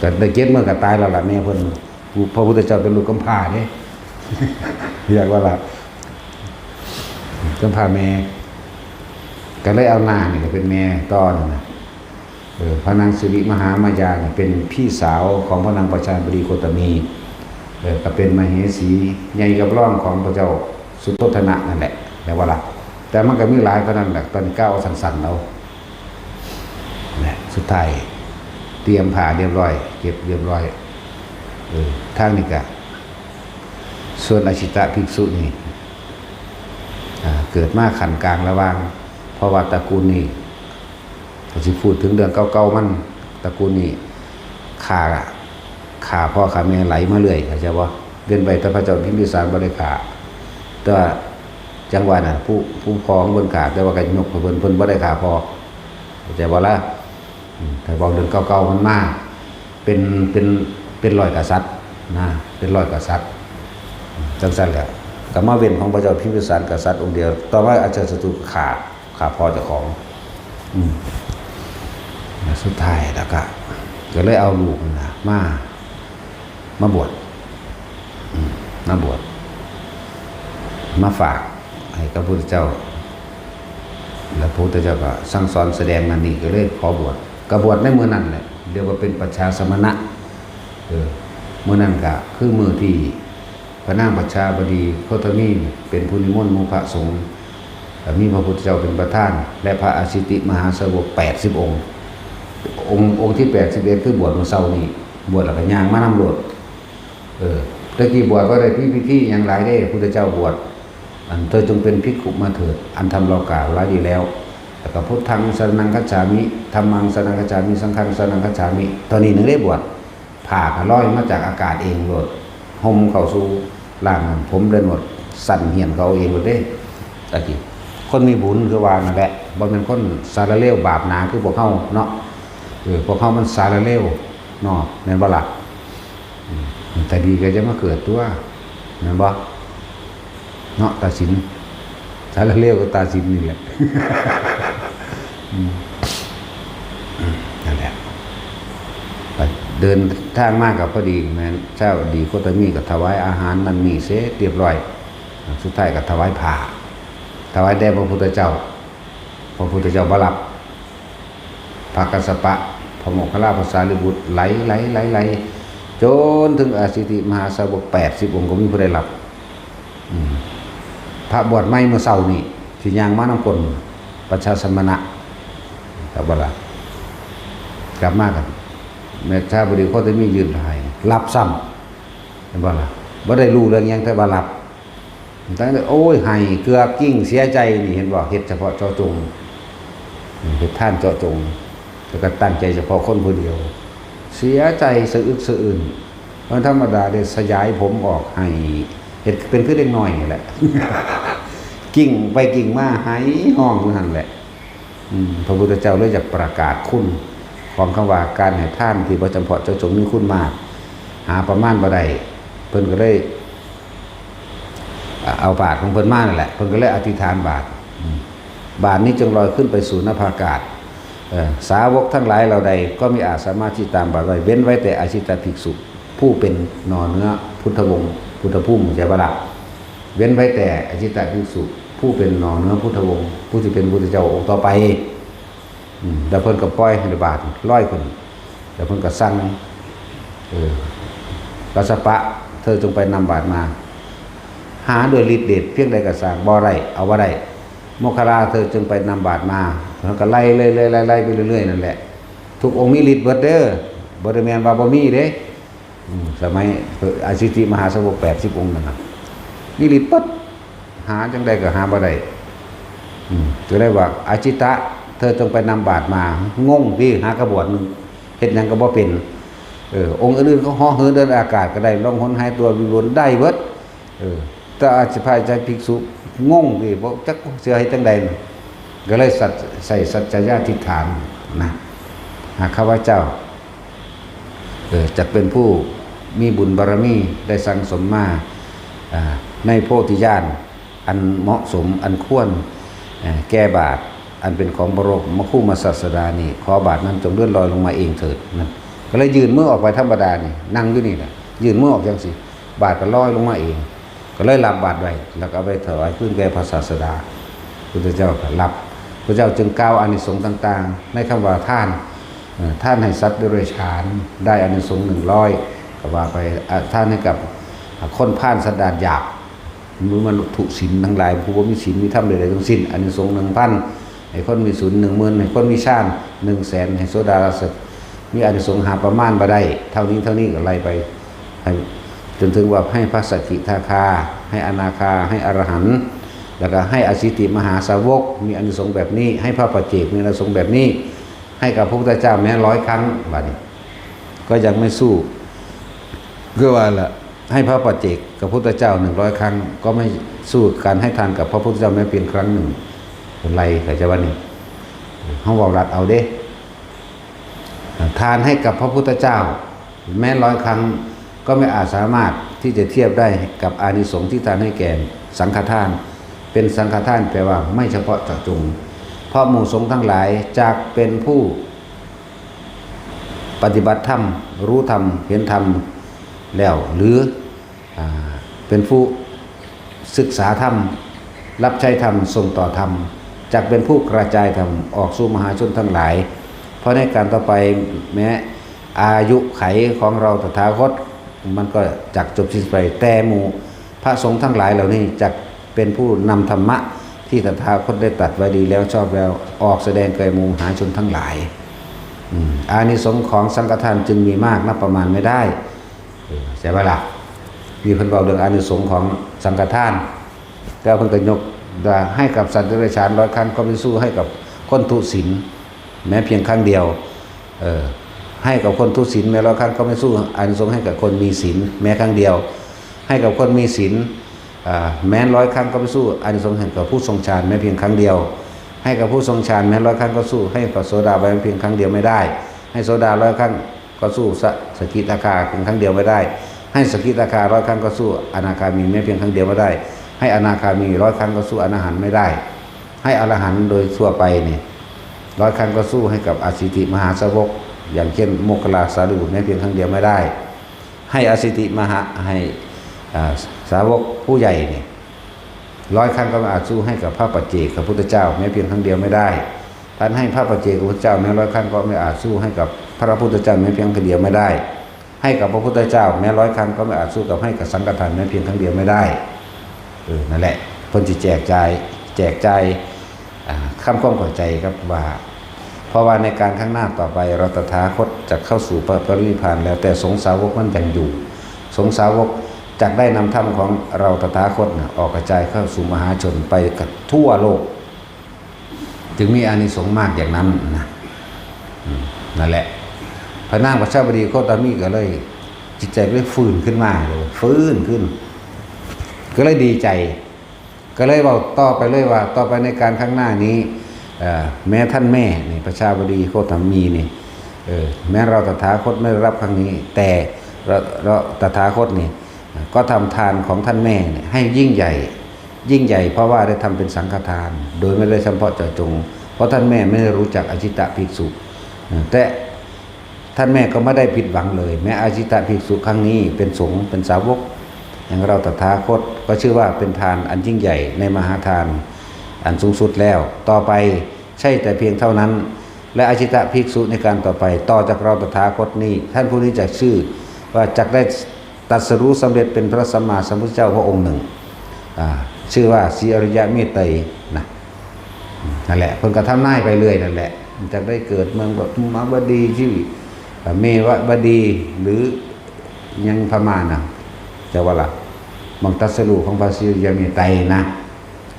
ก็ได้7 มื้อก็ตายแล้วล่ะแม่เพิ่นพระพุทธเจ้าเป็นลูกกำพร้าเด้ เรียกว่าล่ะกำพร้าแม่ก็เลยเอานางนี่เป็นแม่ต้อนนะพระนางสิริมหามายาเป็นพี่สาวของพระนางประชาบดีโคตมีก็เป็นมเหสีใหญ่กับร่องของพระเจ้าสุโธทนะนั่นแหละแต่ว่าล่ะแต่มันก็มีหลายเพราะนั้นแหละตอนก้าวสั้นๆเอาแหละสุดท้ายเตรียมผ้าเรียบร้อยเก็บเรียบร้อยทางนี้ก็ส่วนอชิตะภิกษุนี่เกิดมาขันกลางระหว่างเพราะว่าตระกูลนี้จะพูดถึงเรื่องเก่าๆมันตระกูลนี้ขาพ่อขาแม่ไหลมาเรื่อยเข้าใจว่าเวียนไปแต่พระเจ้าพิมพิสารบ่ได้ขาแต่ว่าจังหวะน่ะผู้พ้องเพิ่นขาแต่ว่าก็ยกเพิ่นบ่ได้ขาพอเข้าใจบ่ล่ะแต่บอกเรื่องเก่าๆมันมาเป็นร้อยกษัตริย์นะเป็นร้อยกษัตริย์จังซั่นแหละก็มาเว้นของพระเจ้าพิมพิสารกษัตริย์องค์เดียวต่อมาอาจารย์ศัตรูขาพอเจ้าของสุดท้ายแล้วก็เลยเอาลูกนะมาบวชมาฝากให้กับพระพุทธเจ้าแล้วพระพุทธเจ้าก็สั่งสอนแสดงนั่นนี่ก็เลยขอบวชก็บวชในมื้อนั้นแหละเรียกว่าเป็นปัจฉาสมณะมื้อนั้นก็คือมื้อที่พระนางประชาบดีโคตมีเป็นผู้นิมนต์หมู่พระสงฆ์มีพระพุทธเจ้าเป็นประธานและพระอาชิติมหาสาวก80 องค์ที่81คือบวชเมื่อเช้านี้บวชแล้วก็ย่างมานำรถตะกี้บวชก็ได้พิธีอย่างหลายได้พุทธเจ้าบวชเธอจงเป็นภิกขุมาเถิดอันทำเรากล่าวไว้ดีแล้วแล้วก็พุทธังสรณังคัจฉามิธัมมังสรณังคัจฉามิสังฆังสรณังคัจฉามิตอนนี้นึงได้บวชผ่าก็ลอยมาจากอากาศเองโลดห่มเข้าสู่ร่างผมเดินหมดสั่นเหี่ยนเขาเองหมดเด้ตะกี้คนมีบุญคือว่านั่นแหละ บ่เป็นคนสารเลวบาปหนาคือพวกเขาเนาะพวกเขามันสารเลวเนาะแม่นบ่ล่ะแต่ดีก็จะมาเกิดตัวแม่นบ่เนาะตาสินสารเลวก็ตาสินนี่แหละนั่นแหละเดินทางมากกับพอดีแม่เจ้าดีโคตมีกับถวายอาหารนั่นมีเสเรียบร้อยสุดท้ายกับถวายผ้าถวายแด่พระพุทธเจ้าบ่รับพระกัสสปะพระโมคคัลลาภาษาลิบุตรไหลจนถึงอสิติมหาสาวก80 องค์ก็มีผู้ได้รับพระบวชใหม่เมื่อเช้านี่ที่ย่างมานำคนประชาสมณะครับบ่ล่ะกลับมากันแม่ชาบดีเขาจะมียืนถ่ายรับซ้ำเห็นบ่ล่ะบ่ได้รู้เรื่องยังแต่ว่ารับตั้งแต่โอ้ยให้เกลือกิ้งเสียใจนี่เห็นบ่เฮ็ดเฉพาะเจาะจงเฮ็ดท่านเจาะจงแล้วก็ตั้งใจเฉพาะคนผู้เดียวเสียใจสะอึกสะอื้นมันธรรมดาได้สยายผมออกให้เฮ็ดเป็นคือเด็กน้อยนี่แหละ กิ้งไปกิ้งมาหายห้องนั่นแหละพระพุทธเจ้าเลยอยากประกาศคุณของคำว่าการให้ท่านที่บ่จำเพาะเจ้าจงมีคุณมากหาประมาณบ่ได้เพิ่นก็เลยเอาบาทของเพิ่นมานั่นแหละเพิ่นก็เลยอธิษฐานบาทนี้จงลอยขึ้นไปสู่นภาอากาศสาวกทั้งหลายเราใดก็มีอาจสามารถที่ตามบาทไว้เว้นไว้แต่อาชิตภิกษุผู้เป็นหน่อเนื้อพุทธวงศ์พุทธภูมิใช่บ่ล่ะเว้นไว้แต่อาชิตภิกษุผู้เป็นหน่อเนื้อพุทธวงศ์ผู้ที่เป็นพุทธเจ้าองค์ต่อไปแล้วเพิ่นก็ปล่อยให้บาทร้อยขึ้นแล้วเพิ่นก็สั่งกัสสปะเธอจงไปนำบาทมาหาโดยฤทธิ์เดชเพียงใดก็สร้างบ่ได้เอาบ่ได้โมคคัลลาเธอจงไปนำบาทมาแล้วก็ไล่ไปเรื่อยๆนั่นแหละทุกองค์มีฤทธิ์เบิดเด้อบ่ได้แม่นว่าบ่มีเด้สมัยอาสิติมหาสาวก80 องค์นั่นน่ะมีฤทธิ์ปั๊บหาจังได๋ก็หาบ่ได้ก็เลยว่าอาจิตะเธอจงไปนำบาทมางงพี่หากระบวนนึงเฮ็ดหยังก็บ่เป็นองค์อื่นๆเขาฮ้อเหินเดินอากาศก็ได้ล่องหนหายตัววิวนได้เบิดแต่อาจพายใจภิกษุงงพี่บ่จักเสือให้จังใดก็เลยใส่สัจจญาธิษฐานนะหากข้าพเจ้าจะเป็นผู้มีบุญบารมีได้สั่งสมมาในโพธิญาณอันเหมาะสมอันควรแก้บาปอันเป็นของบรมครูมาศาสดานี่ขอบาทนั้นจงเลื่อนลอยลงมาเองเถิดนั่นก็เลยยืนมือออกไปธรรมดานี่นั่งอยู่นี่แหละยืนมือออกจังสิบาทก็ลอยลงมาเองก็เลยรับบาทไว้แล้วก็เอาไปถวายขึ้นแก่พระศาสดาพุทธเจ้าก็รับพระเจ้าจึงกล่าวอานิสงส์ต่างๆในคำว่าท่านให้สัตว์เดรัจฉานได้อานิสงส์100ก็ว่าไปท่านให้กับคนผ่านสันดานหยาบมือมนุษย์ทุศีลทั้งหลายผู้บ่มีศีลมีธรรมใดๆทั้งสิ้นอานิสงส์ 1,000ให้คนมีศูนย์ 10,000ให้คนมีฌาน 100,000ให้โสดาบันมีอานิสงส์หาประมาณบ่ได้เท่านี้ก็ไล่ไปให้จนถึงว่าให้พระสักขิทาคาให้อนาคาให้อรหันต์แล้วก็ให้อสิติมหาสาวกมีอานิสงส์แบบนี้ให้พระปัจเจกมีอานิสงส์แบบนี้ให้กับพระพุทธเจ้าแม้100 ครั้งบัดนี้ก็ยังไม่สู้ก็ว่าล่ะให้พระปัจเจกกับพระพุทธเจ้า100 ครั้งก็ไม่สู้การให้ทานกับพระพุทธเจ้าแม้เพียงครั้งหนึ่งเป็นไรแต่จะว่านี่เฮาเว้ารัดเอาเด้ทานให้กับพระพุทธเจ้าแม้100 ครั้งก็ไม่อาจสามารถที่จะเทียบได้กับอานิสงส์ที่ทานให้แก่สังฆทานเป็นสังฆทานแปลว่าไม่เฉพาะเจาะจงเพราะหมู่สงฆ์ทั้งหลายจากเป็นผู้ปฏิบัติธรรมรู้ธรรมเห็นธรรมแล้วหรือเป็นผู้ศึกษาธรรมรับใช้ธรรมส่งต่อธรรมจากเป็นผู้กระจายธรรมออกสู่มหาชนทั้งหลายเพราะในการต่อไปแม้อายุไขของเราตถาคตมันก็จักจบสิ้นไปแต่หมู่พระสงฆ์ทั้งหลายเหล่านี้จักเป็นผู้นำธรรมะที่ตถาคตได้ตรัสไว้ดีแล้วชอบแล้วออกแสดงแก่หมู่มหาชนทั้งหลายอานิสงส์ของสังฆทานจึงมีมากนับประมาณไม่ได้ใช่ไหมล่ะมีเพิ่นเว้าเรื่องอานิสงส์ของสังฆทานแต่เพิ่นก็ยกให้กับสัตว์เดรัจฉาน100 ครั้งก็ไม่สู้ให้กับคนทุศีลแม้เพียงครั้งเดียวให้กับคนทุศีลแม้100 ครั้งก็ไม่สู้อานิสงส์ให้กับคนมีศีลแม้ครั้งเดียวให้กับคนมีศีลแม้100 ครั้งก็ไม่สู้อานิสงส์ให้กับผู้ทรงฌานแม้เพียงครั้งเดียว ให้กับผู้ทรงฌานแม้100 ครั้งก็สู้ให้กับโสดาบันเพียงครั้งเดียวไม่ได้ให้โสดา100 ครั้งก็สู้สกิทาคาเพียงครั้งเดียวไม่ได้ให้สกิทาคา100 ครั้งก็สู้อนาคามีแม้เพียงครั้งเดียวไม่ได้ให้อนาคามี100 ครั้งก็สู้อรหันต์ไม่ได้ให้อรหันต์โดยทั่วไปเนี่ย100 ครั้งก็สู้ให้กับอสิติมหาสาวกอย่างเช่นโมคคัลลาสารีบุตรแม้เพียงครั้งเดียวไม่ได้ให้อสิติมหาให้สาวกผู้ใหญ่เนี่ย100 ครั้งก็อาจสู้ให้กับพระปัจเจกพระพุทธเจ้าแม้เพียงครั้งเดียวไม่ได้ท่านให้พระปัจเจกพระพุทธเจ้าแม้100 ครั้งก็ไม่อาจสู้ให้กับพระพุทธเจ้าแม้เพียงครั้งเดียวไม่ได้ให้กับพระพุทธเจ้าแม้100 ครั้งก็ไม่อาจสู้กับให้กับสังฆทานแม้เพียงครั้งเดียวไม่ได้นั่นแหละเพิ่นสิแจกจ่ายคำความเข้าใจครับว่าเพราะว่าในการข้างหน้าต่อไปเราตถาคตจะเข้าสู่ปรินิพพานแล้วแต่สงฆ์สาวกมันยังอยู่สงฆ์สาวกจักได้นำธรรมของเราตถาคตออกกระจายเข้าสู่มหาชนไปกับทั่วโลกจึงมีอานิสงส์มากอย่างนั้นนั่นแหละพระนางพระเจ้าบดีโคตมีก็เลยจิตใจเลยฟื้นขึ้นมาเลยฟื้นขึ้นก็เลยดีใจก็เลยบอกต่อไปเลยว่าต่อไปในการข้างหน้านี้แม้ท่านแม่นี่พระชาบดีโคตมีนี่แม้เราตถาคตไม่รับครั้งนี้แต่เราตถาคตนี่ก็ทำทานของท่านแม่ให้ยิ่งใหญ่เพราะว่าได้ทำเป็นสังฆทานโดยไม่ได้เฉพาะเจาะจงเพราะท่านแม่ไม่ได้รู้จักอจิตตภิกษุแต่ท่านแม่ก็ไม่ได้ผิดหวังเลยแม้อจิตตภิกษุครั้งนี้เป็นสงฆ์เป็นสาวกอย่างเราตถาคตก็ชื่อว่าเป็นทานอันยิ่งใหญ่ในมหาทานอันสูงสุดแล้วต่อไปใช่แต่เพียงเท่านั้นและอจิตตภิกษุในการต่อไปต่อจากเราตถาคตนี้ท่านผู้นี้จะชื่อว่าจักได้ตรัสรู้สำเร็จเป็นพระสัมมาสัมพุทธเจ้าพระองค์หนึ่งชื่อว่าสีอริยะเมตไตรนั่นแหละเพิ่นก็ทำนายไปเรื่อยนั่นแหละจะได้เกิดเมืองแบบมบดีชื่อเมวบดีหรือยังพม่านะจะว่าล่ะบังตัสรุของพระสีอริยะเมตไตรนะ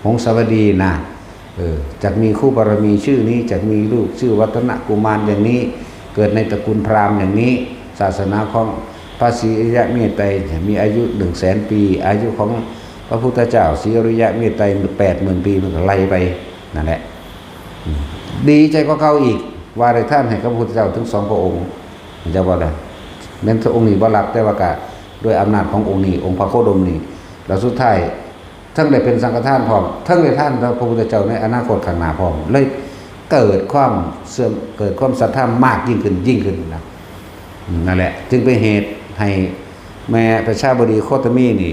หงสาวดีนะจากมีคู่บารมีชื่อนี้จากมีลูกชื่อวัฒนกุมารอย่างนี้เกิดในตระกูลพราหมณ์อย่างนี้ศาสนาของพระศรีอริยะเมตไตรมีอายุ100,000 ปีอายุของพระพุทธเจ้าศรีอริยะเมตไตร80,000 ปีมันก็ไล่ไปนั่นแหละดีใจก็เข้าอีกว่าได้ท่านให้พระพุทธเจ้าถึง2 พระองค์จะว่าได้แม้นองค์นี้บ่รับแต่ว่ากะด้วยอำนาจขององค์นี้องค์พระโคดมนี้แล้วสุดท้ายทั้งได้เป็นสังฆทานพร้อมทั้งได้ท่านพระพุทธเจ้าในอนาคตข้างหน้าพร้อมเลยเกิดความเสื่อมเกิดความศรัทธามากยิ่งขึ้นนะนั่นแหละจึงเป็นเหตุให้แม่พระชาบดีโคตมีนี่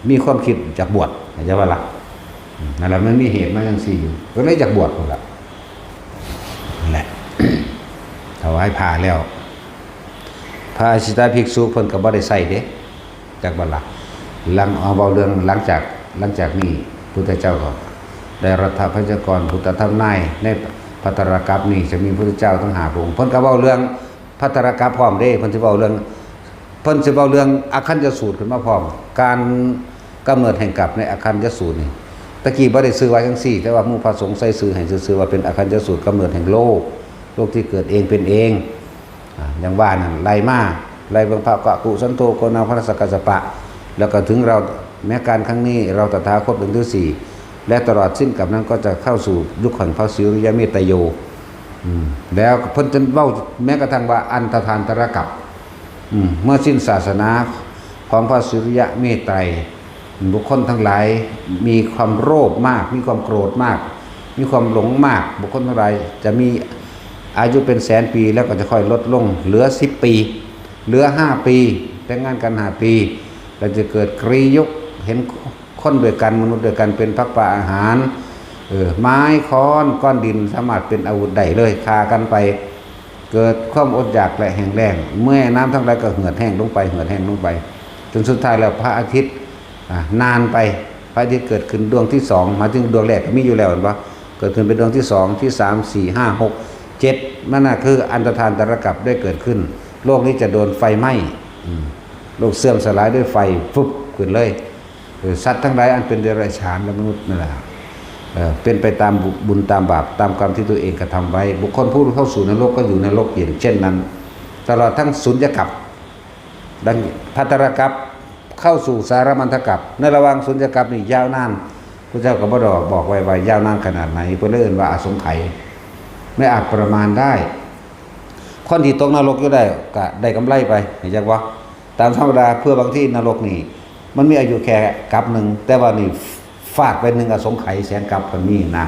มีความคิดจากบวชจะว่าล่ะนั่นแหละมันมีเหตุมาจังซี่อยู่ก็เลยจากบวชพุ่นล่ะนั่นแหละถวายผ้าแล้วพระอสิตาภิกษุเพิ่นก็บ่ได้ใส่เด้จากบ่ล่ะหลังเอาเบาเรื่องหลังจากนี้พุทธเจ้าก็ได้รัฐพยากรณ์พุทธธรรมนายในภัตตรกัปนี่จะมีพุทธเจ้าทั้ง5 พระองค์เพิ่นก็เว้าเรื่องภัตตรกัปพร้อมเด้เพิ่นสิเว้าเรื่องอคัญญสูตรขึ้นมาพร้อมการกำเนิดแห่งกัปในอคัญญสูตรนี่ตะกี้บ่ได้ซื้อไว้จังซี่แต่ว่าหมู่พระสงฆ์ใส่ซื้อให้ซื่อๆว่าเป็นอคัญญสูตรกำเนิดแห่งโลกที่เกิดเองเป็นเองอย่างว่านั่นไล่มาไล่เบิ่งพระกะกุสันโตโกนาพระสกกัสสปะแล้วก็ถึงเราแม้การครั้งนี้เราตถาคตเป็นที่ 4และตลอดสิ้นกับนั้นก็จะเข้าสู่ยุคแห่งพระศรีอริยเมตไตรโยแล้วเพิ่นจะเว้าแม้กระทั่งว่าอันตทานตรกัปเมื่อสิ้นศาสนาของพระศรีอริยเมตไตรบุคคลทั้งหลายมีความโลภมากมีความโกรธมากมีความหลงมากบุคคลทั้งหลายจะมีอายุเป็น100,000 ปีแล้วก็จะค่อยลดลงเหลือ10 ปีเหลือ5 ปีแต่งงานกัน5 ปีเราจะเกิดกรียุคเห็นคนด้วยกันมนุษย์ด้วยกันเป็นพักปลาอาหารไม้ค้อนก้อนดินสามารถเป็นอาวุธได้เลยฆ่ากันไปเกิดความอดอยากและแห้งแล้งเมื่อน้ำทั้งหลายก็เหือดแห้งลงไปจนสุดท้ายแล้วพระอาทิตย์นานไปพระอาทิตย์เกิดขึ้นดวงที่2มาถึงดวงแรกมีอยู่แล้วเห็นปะเกิดขึ้นเป็นดวงที่2ที่3 4 5 6 7นั่นน่ะคืออันตทานตรกัปได้เกิดขึ้นโลกนี้จะโดนไฟไหม้โลกเสื่อมสลายด้วยไฟฟุบขึ้นเลยสัตว์ทั้งหลายอันเป็นเดรัจฉานและมนุษย์นั่นแหละเป็นไปตามบุญตามบาปตามกรรมที่ตัวเองกระทำไว้บุคคลผู้เข้าสู่นรกก็อยู่ในนรกอย่างเช่นนั้นตลอดทั้งสุญญกัปดังภัตตรกัปเข้าสู่สารมัณฑกัปในระหว่างสุญญกัปนี่ยาวนาน ระเจ้าก็บ่ได้บอกไว้ว่ายาวนานขนาดไหนเพิ่นเลยเอิ้นว่าอสงไขยไม่อาจประมาณได้คนที่ตกนรกอยู่ได้ก็ได้กำไรไปเห็นจักว่าตามธรรมดาเพื่อบางที่นรกนี่มันมีอายุแค่กับหนึ่งแต่ว่านี่ฟาดไปหนึ่งอสงไขยแสนกับก็มีนะ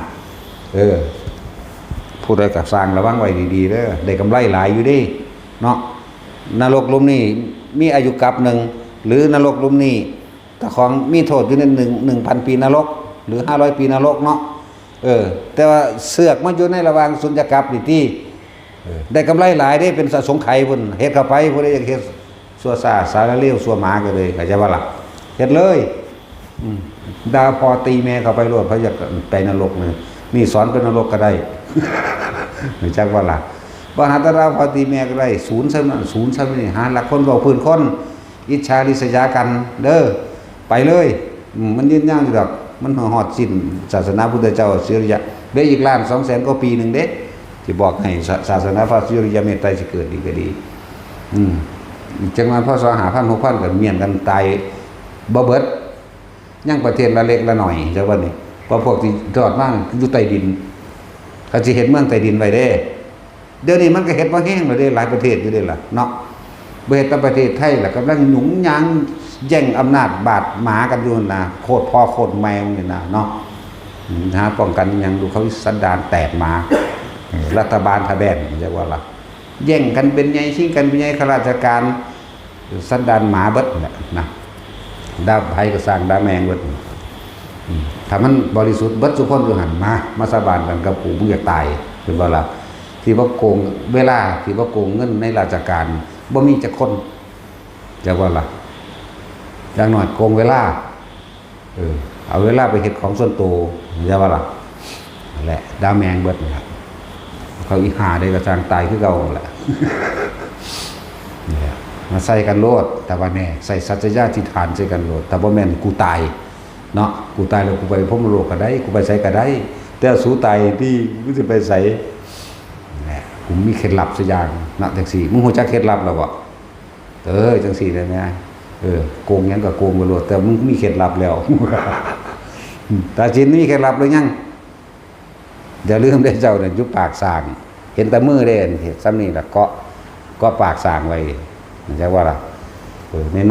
ผู้ใดก็สร้างระวังไว้ดีๆเด้อได้กำไรหลายอยู่ดิเนาะนรกหลุมนี้มีอายุกับหนึ่งหรือนรกหลุมนี้ถ้าของมีโทษอยู่ใน1,000 ปีนรกหรือ500 ปีนรกเนาะแต่ว่าเสือกมันอยู่ในระหว่างสุญญากาศนี่ที่ได้กำไรหลายได้เป็นสงไขยพุ่นเฮ็ดเข้าไปผู้ใดอยากเฮ็ดสัวซ่าสารเลวสัวหมาก็เลยเข้าใจว่าล่ะเฮ็ดเลยดาพอตีแม่เข้าไปโลดเพราะอยากไปนรกนี่สอนเป็นนรกก็ได้ไม่จักว่าล่ะบ่หาตะราพอตีแม่ก็ได้ศูนย์ซะนั่นศูนย์ซะนี่หาหลักคนเว้าพื้นคนอิจฉาริษยากันเด้อไปเลยมันยืนยาวอยู่ดอกมันฮอดสิ้นศาสนาพุทธเจ้าสิริยะได้อีกล้าน 200,000 กว่าปีนึงเด้ที่บอกให้ศาสนาพระสิริยะเมตไตรสิเกิดดีก็ดีจังว่าพศ5,000 6,000ก็เมียนกันตายบ่เบิดยังประเทศละเล็กละหน่อยจังว่านี่เพราะพวกที่รอดมาอยู่ใต้ดินเขาสิเฮ็ดเมืองใต้ดินไว้เด้เดี๋ยวนี้มันก็เฮ็ดบ่แห้งแล้วเด้หลายประเทศอยู่เด้ล่ะเนาะบ่เฮ็ดแต่ประเทศไทยล่ะกำลังหยุงยางแย่งอำนาจบาดหมากันอยู่นะโคตรพ่อโคตรแม่นี่นะเนาะหาป้องกันยังดูเขาสันดานแตกมารัฐบาลทะแบนเรียกว่าล่ะแย่งกันเป็นใหญ่ชิงกันเป็นใหญ่ข้าราชการสันดานหมาเบิดแหละนะดาไผก็สร้างดาแมงเบิดถ้ามันบริสุทธิ์เบิดสุคนอยู่หันมาสาบานกันกับกูมึงอยากตายเป็นว่าล่ะที่ว่าโกงเวลาที่ว่าโกงเงินในราชการบ่มีจักคนเรียกว่าล่ะอย่างน้อยโกงเวลาเอาเวลาไปเฮ็ดของส่วนตัวเรียกว่าล่ะนั่นแหละดาแมงเบิดนะครับเขาอีหาได้กระจางตายคือเก่าแหละนี่แหละมาใส่กันโลดแต่ว่าแน่ใส่สัจจะทิฏฐานใส่กันโลดแต่บ่แม่นกูตายเนาะกูตายแล้วกูไปพรหมโลกก็ได้กูไปไสก็ได้แต่สู้ตายที่กูสิไปไสแหละกูมีเคล็ดลับสักอย่างนะจังซี่มึงฮู้จักเคล็ดลับแล้วบ่จังซี่ได้แม่โกงหยังก็โกงไปโลดแต่มึงมีเคล็ดลับแล้วตาจินมีเคล็ดลับหรือยังอย่าลืมได้เจ้าเนี่ยยุบปากสร้างเห็นแต่มือเด่นเห็นซ้ำนี่แหละก็ปากสร้างไว้ใช่ว่าล่ะ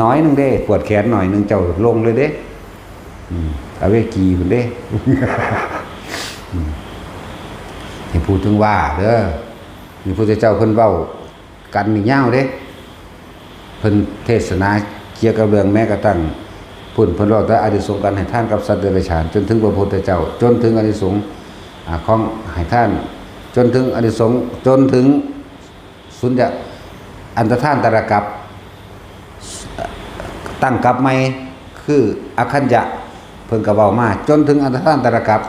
น้อยนึงเด้ปวดแขนหน่อยนึงเจ้าลงเลยเด้เอาไว้กีมันเด้ที่พูดถึงว่าเด้อมีพระเจ้าเพิ่นเว้ากันนี่ยาวเด้เพิ่นเทศนาเกี่ยวกับเรื่องแม้กระทั่งเพิ่นเว้าแต่อานิสงส์การให้ทานกับสัตว์เดรัจฉานจนถึงพระพุทธเจ้าจนถึงอานิสงส์ของให้ท่านจนถึงอานิสงส์จนถึงสุญญะอันตรธานตรกัปตั้งกัปใหม่คืออคัญญะเพิ่นก็เว้ามาจนถึงอันตรธานตรกัป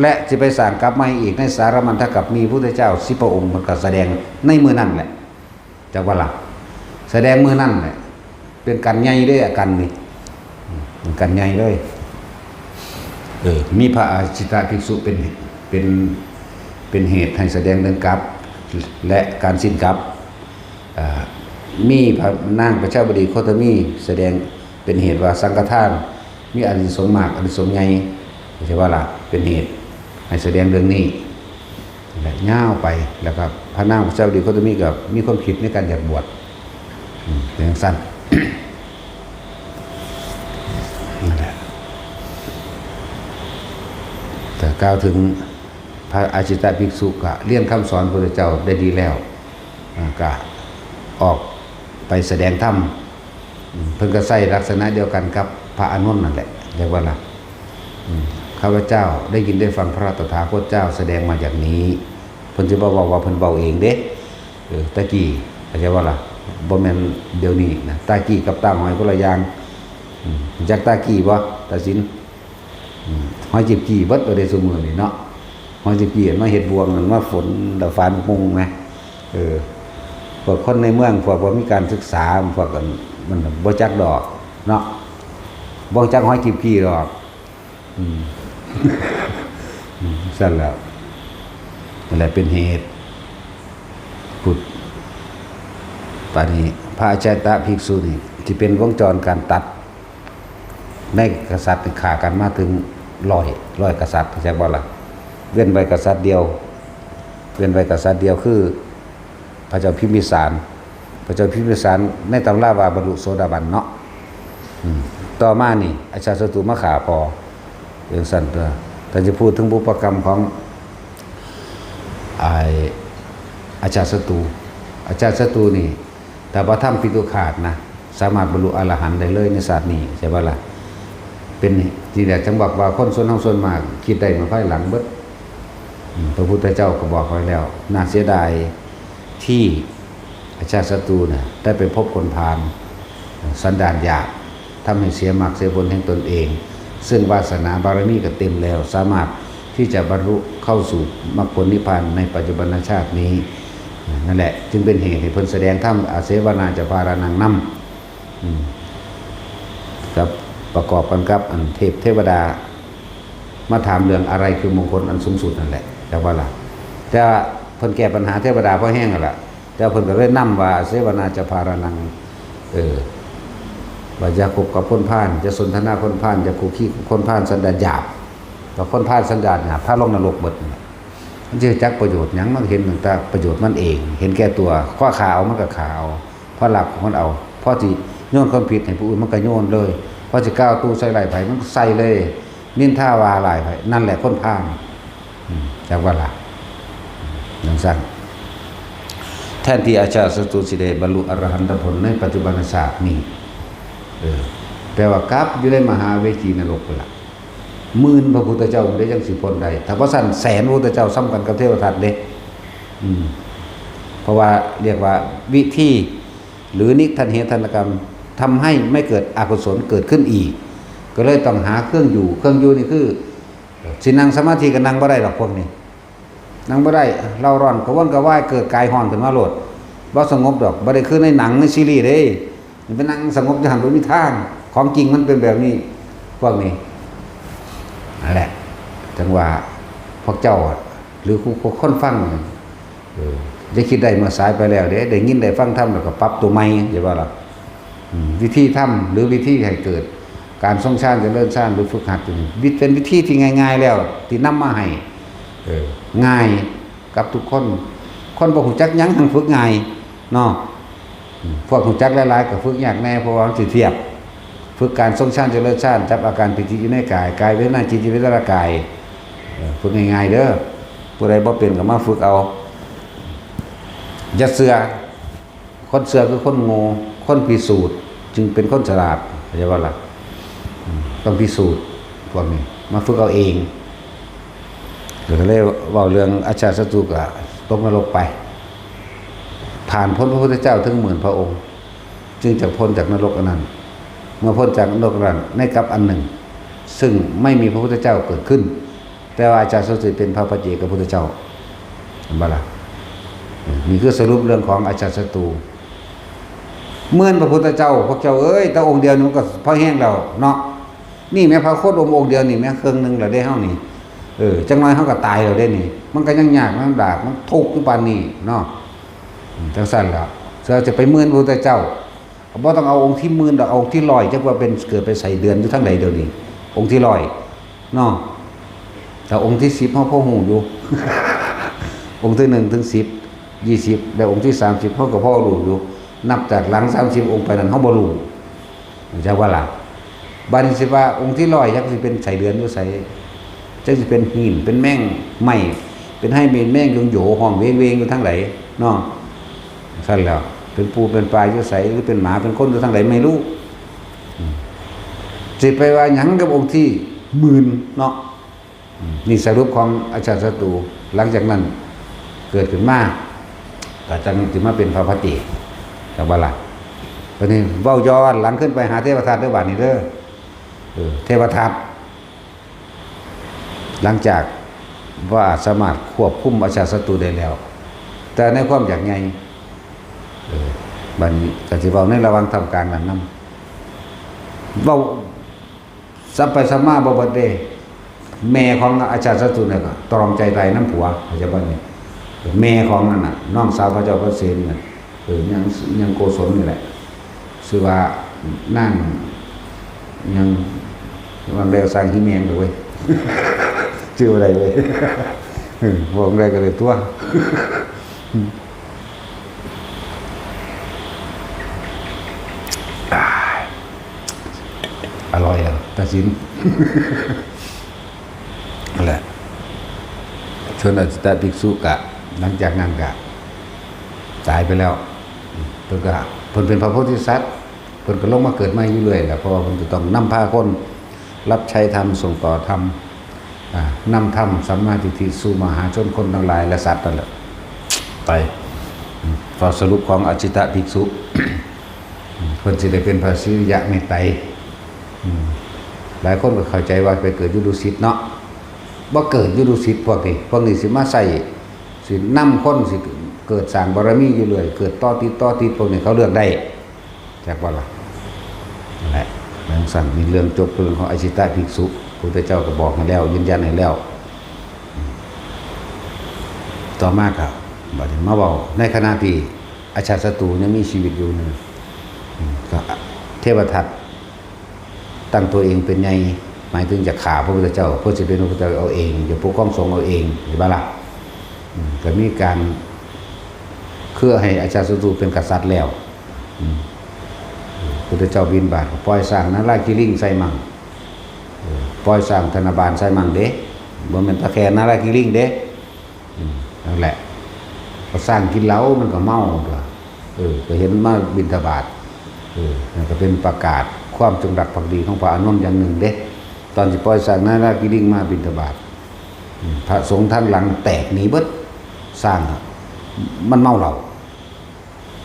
และสิไปสร้างกัปใหม่อีกในสารมันทกัปมีพระพุทธเจ้า10 พระองค์เพิ่นก็แสดงในมื้อนั้นแหละจักว่าล่ะแสดงมื้อนั้นแหละเป็นกันใหญ่เด้อกันนี่กันใหญ่เลยมีพระอาชิตะภิกษุเป็นเหตุให้แสดงเรื่องกัปและการสิ้นกัปมีพระนางพระเจ้าบดีโคตมีแสดงเป็นเหตุว่าสังฆทานมีอานิสงส์มากอานิสงส์ใหญ่ใช่ว่าล่ะเป็นเหตุให้แสดงเรื่องนี้และย่าวไปแล้วก็พระนางพระเจ้าบดีโคตมีกับมีความคิดในการอยากบวชเรื่องสั้นนั่นแหละแต่กล่าวถึงพระอาชิตะภิกษุก็เรียนคำสอนพระพุทธเจ้าได้ดีแล้วก็ออกไปแสดงธรรมเพิ่นก็ใส่ลักษณะเดียวกันกับพระอานนท์นั่นแหละเรียกว่าล่ะข้าพเจ้าได้ยินได้ฟังพระตถาคตเจ้าแสดงมาอย่างนี้เพิ่นสิบ่บอกว่าเพิ่นเว้าเองเด้ตะกี้เข้าใจว่าล่ะบ่แม่นเดี๋ยวนี้นะตะกี้กับตาหอยคนละอย่างจักตะกี้บ่ตาสินหอยจิบกี้เบิดบ่ได้ซุมื้อนี่เนาะหอยจิบกี้มาเฮ็ดบวงมันมาฝนดอกฟ้ามุงแหมพวกคนในเมืองพวกบ่มีการศึกษาพวกกันมันบ่จักดอกเนาะบ่จักหอยจิบกี้ดอกสั่นแล้วนั่นแหละเป็นเหตุพุทธปานี้พระอาจารย์ตะภิกษุนี่ที่เป็นวงจรการตัดในกษัตริย์ฆ่ากันมาถึง ร้อยกษัตริย์เข้าใจบ่ล่ะเว้นไว้กษัตริย์เดียวคือพระเจ้าพิมพิสารในตำราว่าบรรลุโสดาบันเนาะต่อมานี่อาชาติศัตรูมาขาพออย่างสั่นเด้อแต่จะพูดถึงบุพกรรมของอาชาติศัตรูนี่แต่พระธรรมปิฎกขาดนะสามารถบรรลุอรหันต์ได้เลยในศาสตร์นี้ใช่ป่ะล่ะเป็นที่แรกจังบอกว่าคนส่วนมากคิดได้มาภายหลังเบิดพระพุทธเจ้าก็บอกไว้แล้วน่าเสียดายที่อาชาติศัตรูเนี่ยได้ไปพบคนพาลสันดานหยาบทำให้เสียมรรคเสียผลแห่งตนเองซึ่งวาสนาบารมีก็เต็มแล้วสามารถที่จะบรรลุเข้าสู่มรรคผลนิพพานในปัจจุบันชาตินี้นั่นแหละจึงเป็นเหตุให้เพิ่นแสดงธรรมอาเสวนาจะพารานังนำครับประกอบกันกับอันเทวดามาถามเรื่องอะไรคือมงคลอันสูงสุดนั่นแหละแต่ว่าล่ะแต่เพิ่นแก้ปัญหาเทวดาเพราะแห้งล่ะแต่เพิ่นก็เลยนำว่าเสวนาจะพารานังว่าจะคบกับคนพาลจะสนทนาคนพาลจะคุกคีคนพาลสันดานหยาบกับคนพาลสันดานหยาบพาลงนรกเบิดมันจะจักประโยชน์หยังมันเห็นแต่ประโยชน์มันเองเห็นแก่ตัวข้อขาเอามันก็ขาเอาเพราะหลักของมันเอาเพราะที่โยนความผิดให้ผู้อื่นมันก็โยนเลยเพราะจะก้าวตู้ใส่ไหลไผมันใส่เลยนินท่าวาไหลไผนั่นแหละคนพาลจากว่าล่ะอย่างสั้นแทนที่อาชาติศัตรูสิได้บรรลุอรหันตผลในปัจจุบันศาสตร์นี้แปลว่ากลับอยู่ในมหาเวทีนรกไปละมื่นพระพุทธเจ้าได้จังสิพ้นใดถ้าว่าสั่นแสนพระพุทธเจ้าซ้ำกันกับเทวทัตเด้เพราะว่าเรียกว่าวิธีหรือนิทันเหตุกรรมทำให้ไม่เกิดอกุศลเกิดขึ้นอีกก็เลยต้องหาเครื่องอยู่นี่คือสินั่งสมาธิก็นั่งบ่ได้หรอกพวกนี้นั่งบ่ได้เราร้อนกระวนกระวายเกิดกายห่อนขึ้นมาโลดบ่สงบดอกบ่ได้คือในหนังในซีรีส์เด้มันเป็นนั่งสงบจะหันไปมีทางของจริงมันเป็นแบบนี้พวกนี้นั่นแหละจังว่าพวกเจ้าหรือคนฟังจะคิดได้เมื่อสายไปแล้วได้ยินได้ฟังธรรมแล้วก็ปรับตัวใหม่ใช่ป่ะล่ะวิธีทำหรือวิธีให้เกิดการทรงฌานจะเริ่มฌานหรือฝึกหัดเป็นวิธีที่ง่ายๆแล้วที่นำมาให้ง่ายกับทุกคนบ่ฮู้จักหยังทางฝึกง่ายเนาะพวกฮู้จักหลายๆก็ฝึกยากแน่เพราะว่ามันสิเทียบฝึกการทรงฌานจะเริ่มฌานจับอาการปิติอยู่ในกายเวทนาจิตวิญญาณกายฝึกง่ายๆเด้อผู้ใดบ่เป็นก็มาฝึกเอาอย่าเสือคนเสือคือคนโง่คนพิสูจน์จึงเป็นคนฉลาดเข้าใจบ่ล่ะต้องพิสูจน์พวกนี้มาฝึกเอาเองก็เลยเว้าเรื่องอาชาติศัตรูก็ตกนรกไปผ่านพ้นพระพุทธเจ้าถึง10,000พระองค์จึงจะพ้นจากนรกอันนั้นเมื่อพ้นจากนรกนั้นในกับอันหนึ่งซึ่งไม่มีพระพุทธเจ้าเกิดขึ้นแต่ว่าอาจารย์ศัตรูเป็นพระปัจเจกพุทธเจ้าบ่ล่ะนี่คือสรุปเรื่องของอาจารย์ศัตรูเมื่อพระพุทธเจ้าพวกเจ้าแต่องค์เดียวมันก็พอแห้งแล้วเนาะนี่แม้พระโคตรองค์เดียวนี่แม้เครื่องนึงแล้วได้เฮานี่จังน้อยเฮาก็ตายแล้วได้นี่มันก็ยังยากมันดากมันทุกข์อยู่ปานนี้เนาะจังซั่นแล้วเราจะไปเมื่อนพระพุทธเจ้าบ่ต้องเอาองค์ที่10,000ดอกเอาองค์ที่100จักว่าเป็นเกิดไปใส่เดือนอยู่ทั้งใดเดี๋ยวนี้องค์ที่100เนาะแต่องค์ที่10เฮาพอฮู้อยู่ องค์ที่1ถึง10 20แล้วองค์ที่30เฮาก็พอรู้อยู่นับจากหลัง30องค์ไปนั้นเฮาบ่รู้จักว่าล่ะบัดนี้สิว่าองค์ที่100จักสิเป็นใส่เดือนอยู่ใส่จักสิเป็นหินเป็นแม่งไม้เป็นให้เป็นแม่งโยห้องเวงๆอยู่ทั้งไหนเนาะซั่นแล้วเป็นปูเป็นปลาอยู่ใสหรือเป็นหมาเป็นคนอยู่ทางไหนไม่รู้สิไปว่าหยังกับองค์ที่10,000เนาะนี่สรุปของอาจารย์ศัตรูหลังจากนั้นเกิดขึ้นมาก็จังสิมาเป็นพระภัตติจักบ่ล่ะตอนนี้เว้าย้อนหลังขึ้นไปหาเทวทัตเด้อบัดนี้เด้อเทวทัตหลังจากว่าสามารถควบคุมอาจารย์ศัตรูได้แล้วแต่ในความอยากไงบัดนี้ก็สิเว้าในระหว่างทำการนั้นนำเว้าสัพไปสัมมาบ่เบิดเด้แม่ของอาจารย์ศัตรูเนี่ยก็ตรอมใจตายน้ำผัวเข้าใจบ่นี่แม่ของนั่นน่ะน้องสาวพระเจ้าพระเสนน่ะยังโกศลนี่แหละชื่อว่านั่งยังวันเร็วสร้างหิแมงเลยเว้ย ชื่ออะไรเลยบอกอะไรก็เลยตัวอร่อยอ่ะตาสินนั่นแหละชนอจิตภิกษุกะหลังจากนั้นกะตายไปแล้วเพิ่นก็เพิ่นเป็นพระโพธิสัตว์เพิ่นก็ลงมาเกิดใหม่อยู่เรื่อยแหละเพราะว่าเพิ่นจะต้องนำพาคนรับใช้ธรรมส่งต่อธรรมนำธรรมสัมมาทิฏฐิสู่มหาชนคนทั้งหลายและสัตว์นั่นแหละไปพอสรุปของอจิตภิกษุเพิ่นสิได้เป็นพระสิริยะเมตไตรหลายคนก็เข้าใจว่าไปเกิดอยู่ดุสิตเนาะบ่เกิดอยู่ดุสิตพวกนี้สิมาใส่สินำคนสิเกิดสร้างบารมีอยู่เรื่อยเกิดต่อติดพวกนี้เขาเลือกได้จากว่าล่ะนั่นแหละหลังสั่งมีเรื่องจบเรื่องของอจิตภิกษุพระพุทธเจ้าก็บอกให้แล้วยืนยันให้แล้วต่อมาครับบัดนี้มาเว้าในขณะที่อาชาติศัตรูยังมีชีวิตอยู่นึงก็เทวทัตตั้งตัวเองเป็นไงหมายถึงจะฆ่าพระพุทธเจ้าเพื่อจะเป็นพระพุทธเจ้าเอาเองจะปกป้องสงฆ์เอาเองเห็นบ่ล่ะก็มีการเพื่อให้อาชาติศัตรูเป็นกษัตริย์แล้วพุทธเจ้าบินบาตปล่อยสร้างนาราคิลิงใส่มั่งปล่อยสร้างธนบาลใส่มั่งเด้บ่แม่นตะแคนาราคิลิงเด้นั่นแหละพอสร้างกินเหล้ามันก็เมาตัวก็เห็นมาบิณฑบาตนั่นก็เป็นประกาศความจงรักภักดีของพระอานนท์อย่างหนึ่งเด้ตอนที่ปล่อยสร้างนาราคิลิงมาบิณฑบาตพระสงฆ์ท่านหลังแตกหนีเบิดสร้างมันเมาเหล้า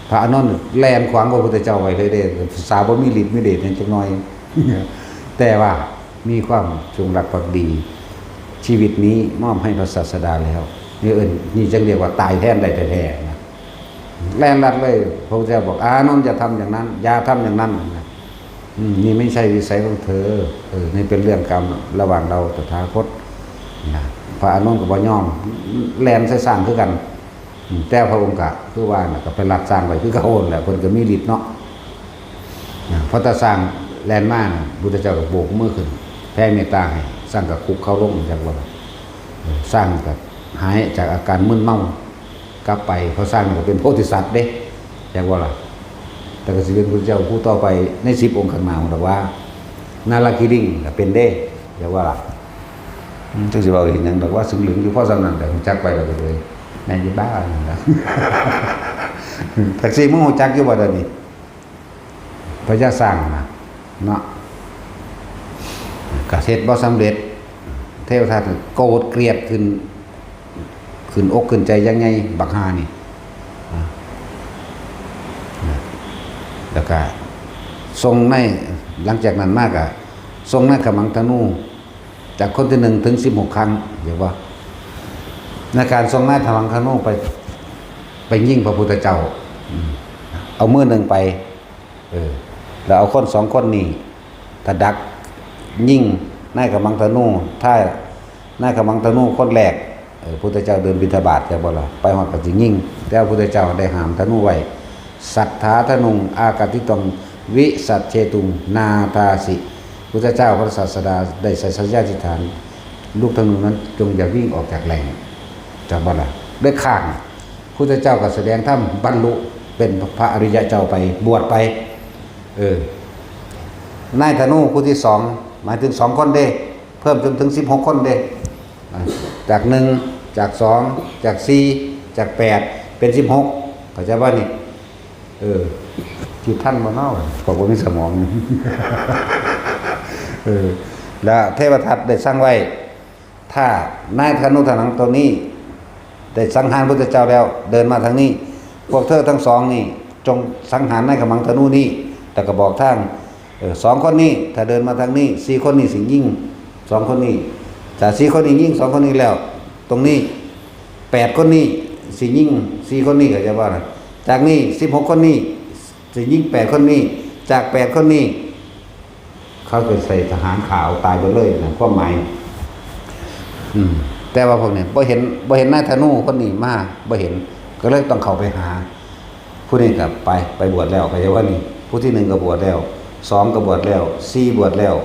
พระอานนท์แล่นขวางพระพุทธเจ้าไว้เลยเด้สาบ่มีฤทธิ์มีเดชจังน้อยแต่ว่ามีความจงรักภักดีชีวิตนี้มอบให้พระศาสดาแล้วนี่จึงเรียกว่าตายแทนได้แท้ๆนะแล่นลัดเลยพระพุทธเจ้าบอกอานนท์อย่าทำอย่างนั้นอย่าทำอย่างนั้นนะนี่ไม่ใช่วิสัยของเธอนี่เป็นเรื่องกรรมระหว่างเราตถาคตนะพระอานนท์กับบ่ยอมแล่นใส่สร้างคือกันแต่พระองค์ก็คือว่าก็ไปรักสร้างไว้คือเขาโอนแหละเพิ่นก็มีฤทธิ์เนาะเพราะถ้าสร้างแลนมาน่ะพุทธเจ้าก็โบกมือขึ้นแผ่เมตตาให้สร้างกับคุกเข้าลงจากว่าสร้างกับหายจากอาการมึนเมากลับไปเพราะสร้างก็เป็นโพธิสัตว์เด้จากว่าล่ะแต่ก็สิเป็นพุทธเจ้าผู้ต่อไปใน10องค์ข้างหน้าบอกว่านาราคิลิงก็เป็นเด้จากว่าล่ะจังสิเว้าอีกหยังดอกว่าสึงหลึงอยู่พอสำนั้นแต่จักไปแล้วก็เลยแม่นอยู่บ้านั่นล่ะแท็กซี่มึงฮู้จักอยู่บ่เดี๋ยวนี้พระเจ้าสร้างนะเนาะกระเฮ็ดบ่สำเร็จเทวทัตโกรธเกลียดขึ้นอกขึ้นใจยังไงบักฮานี่แล้วก็ทรงในหลังจากนั้นมากอ่ะทรงในขมังธนูจากคนที่1ถึง16ครั้งเรียกว่าในการทรงในขมังธนูไปยิงพระพุทธเจ้าเอามือหนึ่งไปแล้วเอาคน2คนนี่ถ้าดักยิงนายขมังธนูถ้านายขมังธนูคนแรกพุทธเจ้าเดินบิณฑบาตจะบ่ล่ะไปฮอดก็สิยิงแต่พุทธเจ้าได้ห้ามธนูไว้สัทธาธนุงอากาติตังวิสัชเชตุงนาทาสิพุทธเจ้าพระศาสดาได้ใส่สัญญาธิษฐานลูกธนูนั้นจงอย่าวิ่งออกจากแหล่งจากบ่ล่ะด้วยข้างพุทธเจ้าก็แสดงธรรมบรรลุเป็นพระอริยเจ้าไปบวชไปนายธนูผู้ที่2หมายถึง2คนเด้เพิ่มจนถึง16คนเด้จาก1จาก2จาก4จาก8เป็น16เข้าใจบ่นี่คิดท่านบ่เนาะก็บ่มีสมองแล้วเทวทัตได้สร้างไว้ถ้านายธนูทางตัวนี้ได้สังหารพระพุทธเจ้าแล้วเดินมาทางนี้พวกเธอทั้ง2นี่จงสังหารนายขมังธนูนี้แต่ก็บอกทาง2คนนี้ถ้าเดินมาทางนี้4คนนี้สิยิง2คนนี้ถ้า4คนนี้ยิง2คนนี้แล้วตรงนี้8คนนี้สิยิง4คนนี้ก็จะว่าจากนี้16คนนี้สิยิง8คนนี้จาก8คนนี้เขาเคยใส่ทหารขาวตายไปเลยนะความหมายแต่ว่าพวกนี้บ่เห็นนายธนูคนนี้มาบ่เห็นก็เลยต้องเข้าไปหาผู้นี้ก็ไปบวชแล้วก็จะว่านี่ผู้ที่1ก็บวชแล้ว2ก็บวชแล้ว4บวชแล้ว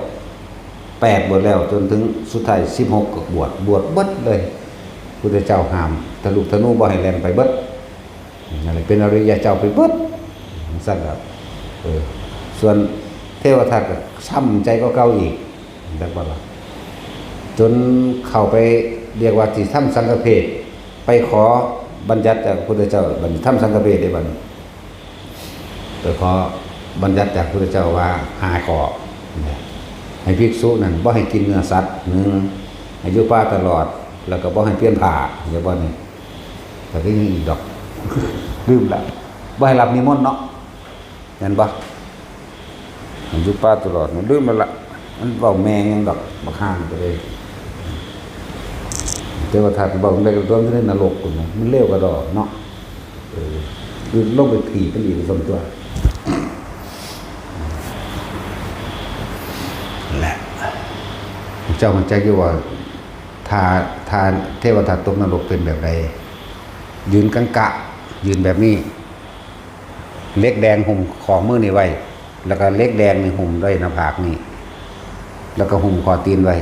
8บวชแล้วจนถึงสุดท้าย16ก็บวชเบิดเลยพุทธเจ้าห้ามทะลุทะนูบ่ให้แล่นไปเบิดนั่นแหละเป็นอริยเจ้าไปเบิดซั่นครับส่วนเทวทัตก็ช้ำใจก็เก่าอีกดังว่าล่ะจนเข้าไปเรียกว่าที่ถ้ำสังฆเพศไปขอบัญญัติจากพระพุทธเจ้าบัญญัติถ้ำสังฆเพศได้บัดไปขอบัญญัติจากพระพุทธเจ้าว่า5ข้อให้ภิกษุนั่นบ่ให้กินเนื้อสัตว์1ให้อยู่ป่าตลอดแล้วก็บ่ให้เปลี่ยนผ้าอย่าบ่นี่แต่ก็ยังอีกดอก ลืมละบ่ให้รับนิมนต์เนาะเห็นบ่ให้อยู่ป่าตลอดมันลืมแล้วล่ะมันเว้าแม่ยังดอกบักห่างไปเลยเทวทัตบอกได้ก็ต้องได้นรกพุ่นน่ะมันเลวกว่าดอกเนาะคือลงไปผีกันอีกสมตัวแหละเจ้ามันใจอยู่ว่าทาเทวทัตตกนรกเป็นแบบใดยืนกังกะยืนแบบนี้เล็กแดงห่มของมือนี่ไว้แล้วก็เล็กแดงนี่ห่มด้วยหน้าผากนี่แล้วก็ห่มคอตีนไว้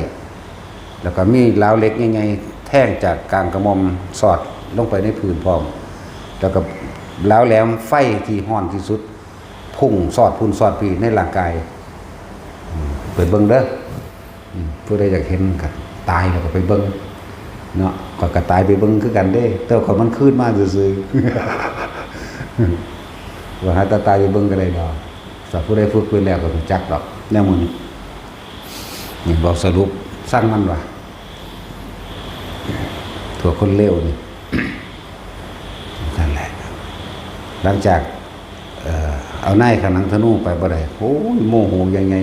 แล้วก็มีล้าวเล็กใหญ่ๆแท่งจากกลางกระหม่อมสอดลงไปในพื้นพร้อมแล้วก็ล้าวแหลมไฟที่ห้อนที่สุดพุ่งสอดพุ่นสอดปีในร่างกายเปิดเบิ่งเด้อผู้ใดอยากเห็นก็ตายแล้วก็ไปเบิ่งเนาะก็ตายไปเบิ่งคือกันเด้แต่คนมันคืนมาซื่อๆว่าหาตายไปเบิ่งก็ได้ดอกสักผู้ใดฝึกไปแล้วก็รู้จักดอกแนวมื้อนี้นี่บอกสรุปสร้างมันว่าถั่วคนเลวนี่นั่นแหละหลังจากเอาหน้าขนังธนูไปบ่ได้โอ้ยโมโหยังไง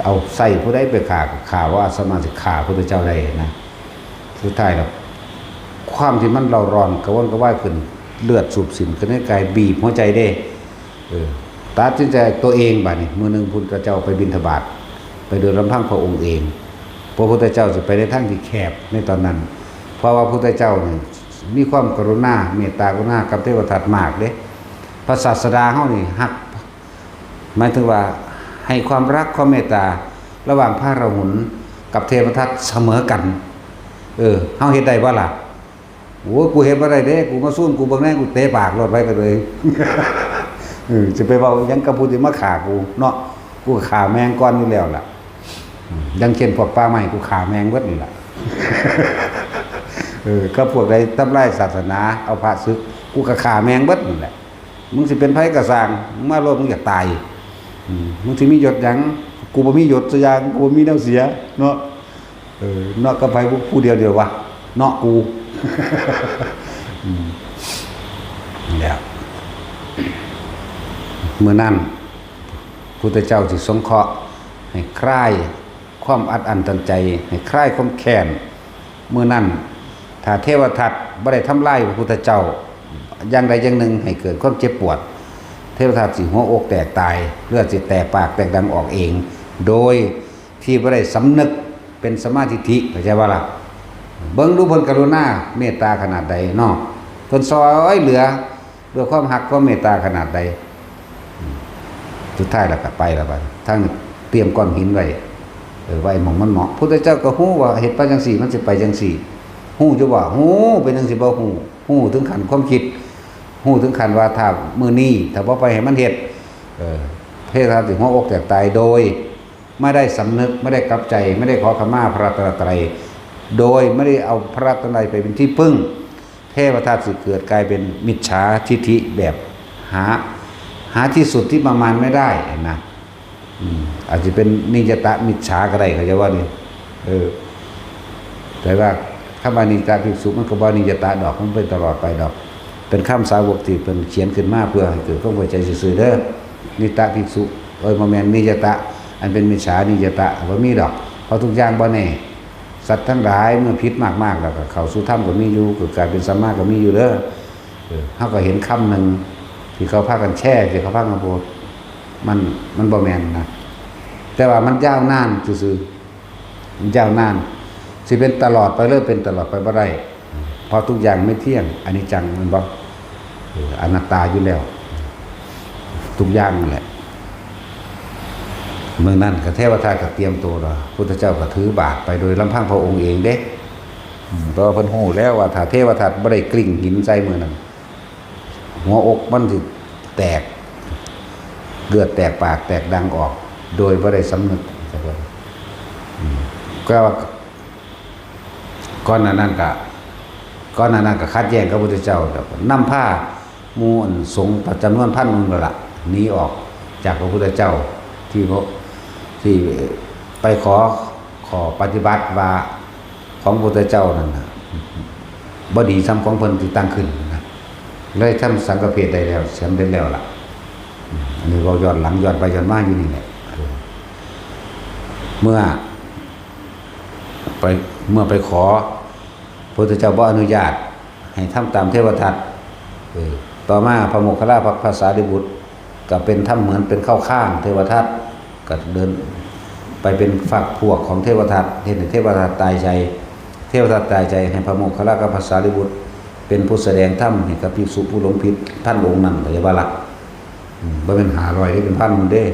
เอาใส่ผู้ใดไปข่าว่าสามารถจะข่าพระพุทธเจ้าได้นะสุดท้ายแล้วความที่มันเราร้อนกระวนกระวายขึ้นเลือดสูบสินขึ้นในกายบีบหัวใจได้ตัดสินใจตัวเองบัดนี้มื้อนึงพุทธเจ้าไปบิณฑบาตไปเดินลำพังพระองค์เองพระพุทธเจ้าจะไปในทางที่แคบในตอนนั้นเพราะว่าพระพุทธเจ้านี่มีความกรุณาเมตตากรุณากับเทวทัตมากเด้พระศาสดาเฮานี่ฮักหมายถึงว่าให้ความรักความเมตตาระหว่างพระราหุลกับเทวทัตเสมอกันเฮาเฮ็ดได้บ่ล่ะโอ้กูเฮ็ดบ่ได้เด้กูมาสู้กูเบิ่งแน่กูเตะปากรถไว้ก็เลยจะไปเว้าหยังกับผู้ที่มาฆ่ากูเนาะกูฆ่าแมงก่อนอยู่แล้วล่ะยังเช่นพวกป่าไม้กูฆ่าแมงเบิดนี่ล่ะก็พวกใดทำลายศาสนาเอาพระศึกกูก็ฆ่าแมงเบิดนี่แหละมึงสิเป็นไผก็สร้างมึงมาโลดมึงอยากตายมึงสิมียศหยังกูบ่มียศซะอย่างกูบ่มีแนวเสียเนาะเนาะก็ไปผู้เดียววะเนาะกูแล้วเมื่อนั้นพุทธเจ้าสิสงเคราะห์ให้คลายความอัดอั้นตันใจให้คลายความแค้นเมื่อนั้นถ้าเทวทัตบ่ได้ทำลายพระพุทธเจ้าอย่างใดอย่างหนึ่งให้เกิดความเจ็บปวดเทวทัตสิหัวอกแตกตายเลือดสิแตกปากแตกดังออกเองโดยที่บ่ได้สำนึกเป็นสมาธิเข้าใจว่าล่ะเบิ่งดูเพิ่นกรุณาเมตตาขนาดใดเนาะเพิ่นซอยเหลือด้วยความรักความเมตตาขนาดใดสุดท้ายแล้วก็ไปแล้วบัดทั้งเตรียมก้อนหินไว้ไว้หม่องมันเหมาะพุทธเจ้าก็ฮู้ว่าเฮ็ดไปจังซี่มันสิไปจังซี่ฮู้อยู่ว่าฮู้เป็นจังซี่บ่ฮู้ถึงขั้นความคิดฮู้ถึงขั้นว่าถ้ามื้อนี้ถ้าบ่ไปให้มันเฮ็ดเทวทัตสิหัวอกแตกตายโดยไม่ได้สำนึกไม่ได้กลับใจไม่ได้ขอขมาพระรัตนตรัยโดยไม่ได้เอาพระรัตนตรัยไปเป็นที่พึ่งเทวทัตสิเกิดกลายเป็นมิจฉาทิฏฐิแบบหาที่สุดที่ประมาณไม่ได้นะอาจจะเป็นนิยตะมิจฉาก็ได้เขาจะว่านี่แต่ว่าคำว่านิยตะภิกษุมันก็บ่นิยตะดอกมันเป็นตลอดไปดอกเป็นคำสาวกที่เป็นเขียนขึ้นมาเพื่อให้เกิดความเข้าใจซื่อๆเด้อนิยตะภิกษุบ่แม่นนิยตะอันเป็นมิจฉานิยตะบ่มีดอกเพราะทุกอย่างบ่แน่สัตว์ทั้งหลายเมื่อพิษมากๆแล้วก็เข้าสู่ธรรมก็มีอยู่เกิดกลายเป็นสัมมาก็มีอยู่เด้อเฮาก็เห็นคำนึงที่เขาพากันแช่ที่เขาพากันพูดมันบ่แม่นนะแต่ว่ามันยาวนานซื่อๆมันยาวนานสิเป็นตลอดไปเลยเป็นตลอดไปบ่ได้เพราะทุกอย่างไม่เที่ยงอนิจจังมันบ่อนัตตาอยู่แล้วทุกอย่างนั่นแหละ เมื่อนั้นก็เทวทัตก็เตรียมตัวแล้วพุทธเจ้าก็ถือบาตรไปโดยลำพังพระองค์เองเด้เพราะเพิ่นฮู้แล้วว่าถ้าเทวทัตบ่ได้กลิ้งหินใส่มือนั้นหัวอกมันสิแตกเลือดแตกปากแตกดังออกโดยบ่ได้สำนึกจักว่าก็ว่าก่อนหน้านั้นก็คัดแย้งกับพระพุทธเจ้านำผ้ามูอันสงฆ์จำนวนพันนึงแล้วล่ะหนีออกจากพระพุทธเจ้าที่ไปขอปฏิบัติว่าของพระพุทธเจ้านั่นน่ะบ่ดีซ้ำของเพิ่นที่ตั้งขึ้นนะเลยทำสังฆเพศได้แล้วสำเร็จแล้วล่ะอันนี้เราย้อนหลังย้อนไปย้อนมาอยู่นี่แหละเมื่อไปขอพระพุทธเจ้าบ่อนุญาตให้ทำตามเทวทัตต่อมาพระโมคคัลลาภาษาริบุตรก็เป็นทำเหมือนเป็นเข้าข้างเทวทัตก็เดินไปเป็นฝักพวกของเทวทัตเห็นเทวทัตตายใจเทวทัตตายใจให้พระโมคคัลลาภาษาริบุตรเป็นผู้แสดงธรรมให้กับภิกษุผู้หลงผิดท่านองค์นั้นก็อย่าว่าละบ่เป็น500ที่เป็นพันมันเด้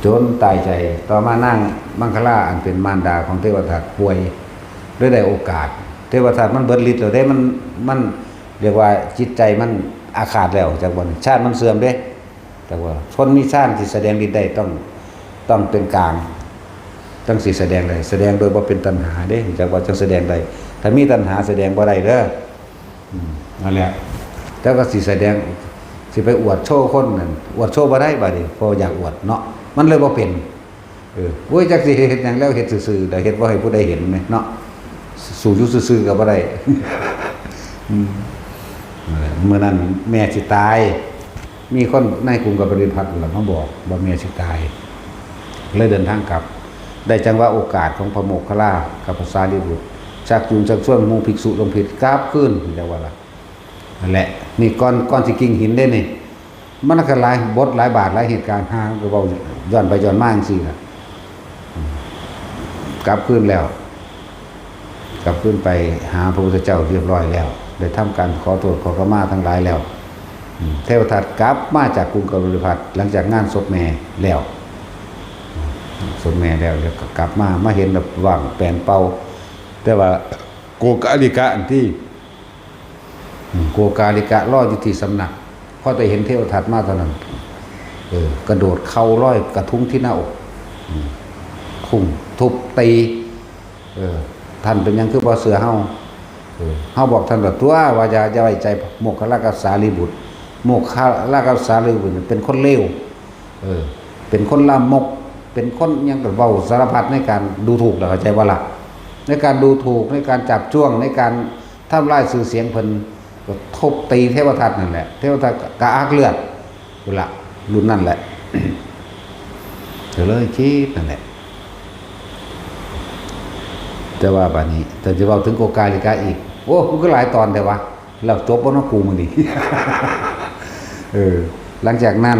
จนตายใจต่อมานั่งมังคลาอันเป็นมารดาของเทวทัตป่วยด้วยได้โอกาสเทวทัตมันเบิดฤทธิ์แล้วได้มันเรียกว่าจิตใจมันอาฆาตแล้วจากวันชาติมันเสื่อมเด้แต่ว่าคนมีชาติที่แสดงฤทธิ์ได้ต้องเป็นกลางต้องสิแสดงได้แสดงโดยบ่เป็นตัณหาเด้จากว่าจะแสดงได้ถ้ามีตัณหาแสดงบ่ได้เด้อนั่นแหละแล้วก็สิแสดงสิไปอวดโชว์คนนั่นอวดโชว์บ่ได้บัดนี้พออยากอวดเนาะมันเลยบ่เป็นโอ้ยจักสิเฮ็ดหยังแล้วเฮ็ดซื่อๆได้เฮ็ดบ่ให้ผู้ใดเห็นแม่เนาะสู่อยู่ซื่อๆก็บ่ได้เมื่อนั้นแม่สิตายมีคนในกรุงกับปริพัฒน์ล่ะมาบอกว่าแม่สิตายเลยเดินทางกลับได้จังว่าโอกาสของพระโมคคัลลากับพระสารีบุตรชักจูงชักชวนหมู่ภิกษุลงผิดกราบขึ้นจังว่าล่ะนั่นแหละนี่ก้อนสิกิ่งหินได้นี่มันก็หลายบทหลายบาทหลายเหตุการณ์หาก็เว้าย้อนไปย้อนมาจังซี่ล่ะกลับขึ้นแล้วกลับขึ้นไปหาพระพุทธเจ้าเรียบร้อยแล้วได้ทำการขอโทษขอขมาทั้งหลายแล้วเทวทัตกลับมาจากกรุงกบิลพัสหลังจากงานศพแม่แล้วศพแม่แล้วก็กลับมาเห็นแบบว่างแปลนเป่าแต่ว่าโกกาลิกะอันที่โกกาลิกะรออยู่ที่สำนักพอได้เห็นเทวทัตมาเท่านั้นกระโดดเข่าร้อยกระทุ้งที่หน้าอกคุ้มทุบตีท่านเป็นยังคือบ่เสือเฮาบอกท่านว่าตัวว่าอย่าไว้ใจโมคคัลลากับสารีบุตรโมคคัลลากับสารีบุตรเป็นคนเลวเป็นคนลามกเป็นคนยังกับเว้าสารพัดในการดูถูกแล้วเข้าใจบ่ล่ะในการดูถูกในการจับจ้วงในการทำลายชื่อเสียงเพิ่นก็ทุบตีเทวทัตนั่นแหละเทวทัตกะอักเลือดพุ่นล่ะรุ่นนั่นแหละเลยคิดนั่นแหละแต่ว่าบัดนี้แต่จะเว้าถึงโกกาลิกะอีกโอ้มันก็หลายตอนแต่ว่าแล้วจบบ่เนาะกูมื้อนี้ หลังจากนั้น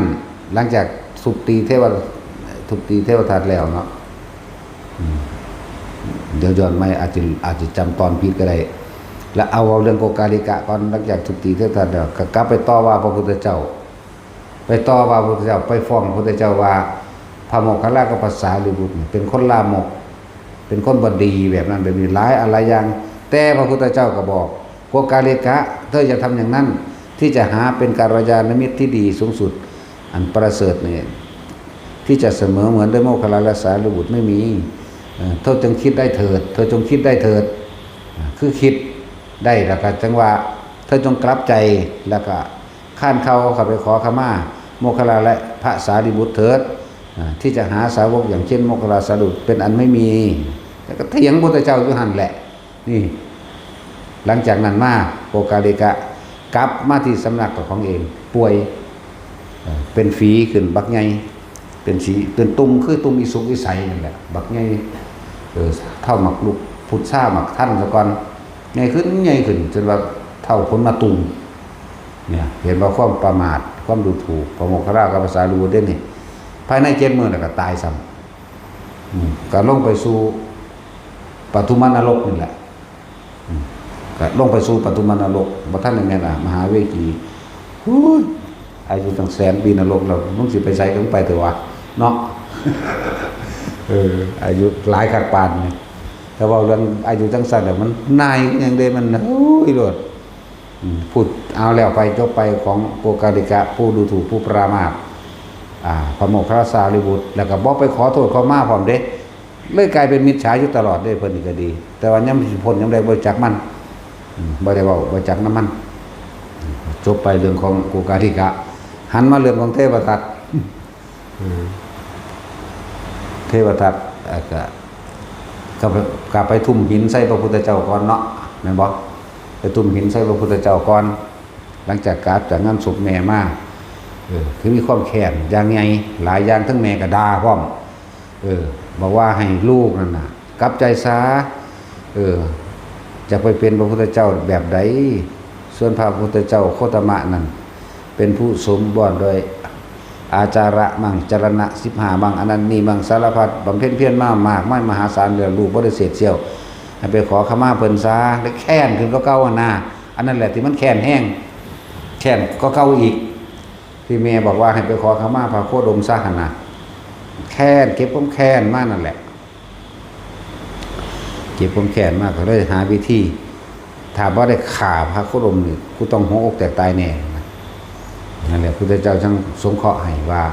หลังจากทุบตีเทวทัตแล้วเนาะเดี๋ยวย้อนไม่อาจจะจำตอนผิดก็ได้แล้วเอาเรื่องโกกาลิกะก่อนหลังจากทุบตีเทวทัตแล้วก็กลับไปต่อว่าพระพุทธเจ้าไปต่อว่าพระพุทธเจ้าไปฟ้องพระพุทธเจ้าว่าพระโมคคัลลากับพระสารีบุตรเป็นคนลามกเป็นคนบ่ดีแบบนั้นแบบนี้หลายอะไรอย่างแต่พระพุทธเจ้าก็บอกโกกาลิกะเธอจะทำอย่างนั้นที่จะหาเป็นกัลยาณมิตรที่ดีสูงสุดอันประเสริฐเนี่ยที่จะเสมอเหมือนด้วยโมคคัลลาและสารีบุตรไม่มีเธอจงคิดได้เถิดเธอจงคิดได้เถิดคือคิดได้แล้วก็จังว่าเธอจงกลับใจแล้วก็ข้านเข้าไปขอขมาโมคคัลลาและพระสารีบุตรเถิดที่จะหาสาวกอย่างเช่นโมคคัลลาสารีบุตรเป็นอันไม่มีแล้วก็เถียงพระพุทธเจ้าอยู่หั่นแหละนี่หลังจากนั้นมาโกกาลิกะกลับมาที่สำนักของเองป่วยเป็นฝีขึ้นบักใหญ่เป็นสีเป็นตุ่มคือตุ่มอิสุกอิสัยนั่นแหละบักใหญ่เท่าหมักลูกพุทธาหมักท่านซะก่อนใหญ่ขึ้นจนว่าเท่าผลมาตุ่มเนี่ยเห็นว่าความประมาทความดูถูกพระโมคคัลลากับพระสารีบุตรนี่ภายใน7 มื้อแล้วก็ตายซ้ำก็ลงไปสู่ปฐุมนรกนี่แหละก็ลงไปสู่ปฐุมนรกบ่ทันได้แม่นมหาเวที อายุตั้งแสนปีนรกเรามึงสิไปใส่กันไปเถอะวะเนาะ อายุหลายขักปานนี่แต่ว่าเรื่องอายุตั้งสั้นแต่มันนายอย่างเดมันโอ้ยโลดพูดเอาแล้วไปจบไปของโกกาลิกะผู้ดูถูกผู้ปรามาสพระโมคคัลลาสารีบุตรแล้วก็บอกไปขอโทษเขามาพร้อมเด้เลยกลายเป็นมิจฉาอยู่ตลอดได้เพิ่นนี่ก็ดีแต่ว่ายังสิพ้นยังได้บ่จักมันบ่ได้เว้าบ่จักน้ำมันจบไปเรื่องของโกกาลิกะหันมาเรื่องของเทวทัตเทวทัตก็ไปทุ่มหินใส่พระพุทธเจ้าก่อนเนาะแม่นบ่ไปทุ่มหินใส่พระพุทธเจ้าก่อนหลังจากกราบจากงานศพแม่มาคือมีความแค้นอย่างไงหลายอย่างทั้งแม่ก็ด่าพร้อมบอกว่าให้ลูกนั่นน่ะกลับใจซะจะไปเป็นพระพุทธเจ้าแบบใดส่วนพระพุทธเจ้าโคตมะนั่นเป็นผู้สมบูรณ์โดยอาจาระมั่งจรณะ15มั่งอนันต์นี่มั่งสารพัดบำเพ็ญเพียรมากไม่มหาศาลเหลือลูกบ่ได้เศษเสี้ยวให้ไปขอขมาเพิ่นซะได้แค้นขึ้นก็เก่าหน้าอันนั้นแหละที่มันแค้นแห้งแค้นก็เก่าอีกที่แม่บอกว่าให้ไปขอขมาพระโคดมซะหั่นน่ะแค้นเก็บความแค้นมานั่นแหละเก็บความแค้นมากก็เลยหาวิธีถ้าบ่ได้ฆ่าพระโคดมนี่กูต้องหัวอกแตกตายแน่นั่นแหละพุทธเจ้าช่างสงเคราะห์ให้ว่า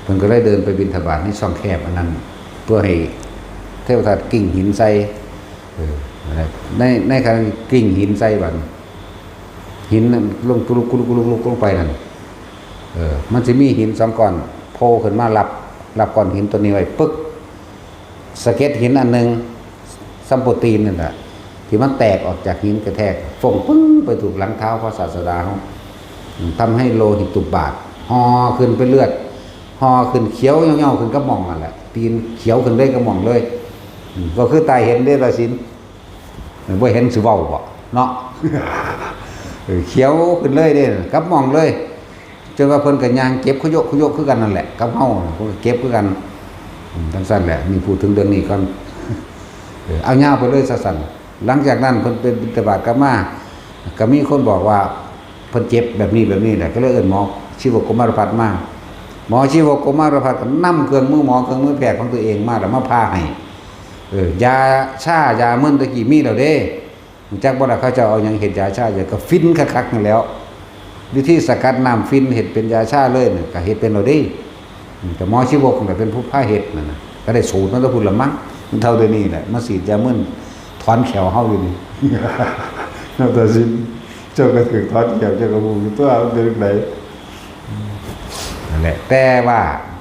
เพิ่นก็ได้เดินไปบิณฑบาตในช่องแคบอันนั้นเพื่อให้เทวทัตกิ่งหินใส่ในขณะกิ่งหินใส่บัดหินลงกุลุกลงไปนั่นมันจะมีหิน2ก้อนโผล่ขึ้นมารับก้อนหินตัวนี้ไว้ปึ๊กสะเก็ดหินอันนึงซัมโปรตีนนั่นแหละที่มันแตกออกจากหินกระแทกฟงปึ้งไปถูกหลังเท้าพระศาสดาเขาทำให้โลหิตตุบาทห่อขึ้นไปเลือดห่อขึ้นเขียวเงาๆขึ้นกระหม่อมนั่นแหละตีนเขียวขึ้นเลยกระหม่อมเลยก็คือตายเห็นได้ละสินบ่เห็นสิเว้าบ่เนาะ เขียวขึ้นเลยเด้กระหม่อมเลยจนว่าเพิ่นก็ย่างเก็บขยกคือกันนั่นแหละกับเฮาเพิ่นก็เก็บคือกันจังซั่นแหละมีพูดถึงเรื่องนี้ก่อนเอายาวไปเลยซั่นหลังจากนั้นเพิ่นเป็นบิณฑบาตกลับมาก็มีคนบอกว่าเพิ่นเจ็บแบบนี้แหละก็เลยเอิ้นหมอชีวกมารพัฒน์มาหมอชีวกมารพัฒน์ก็นำเครื่องมือหมอเครื่องมือแพทย์ของตัวเองมาแล้วมาพาให้ยาชายามึนตะกี้มีแล้วเด้จักบ่ล่ะเขาจะเอาหยังเฮ็ดยาชาอย่างก็ฟินคักๆนั่นแล้ววิธีสกัดน้ำฟินเฮ็ดเป็นยาชาเลยน่ะก็เฮ็ดเป็นแล้วเด้แต่หมอชีวกก็เป็นผู้พาเฮ็ดนั่นน่ะก็ได้สูตรมันก็พุ่นละมั้งมันเท่าเดี๋ยวนี้แหละมาฉีดยามึนถอนแขวเฮาอยู่นี่ นอกจากสิเจ้าก็ถึงทอดเกี่ยวเจ้าก็มูตัวเป็นไหนนั่นแหละแต่ว่า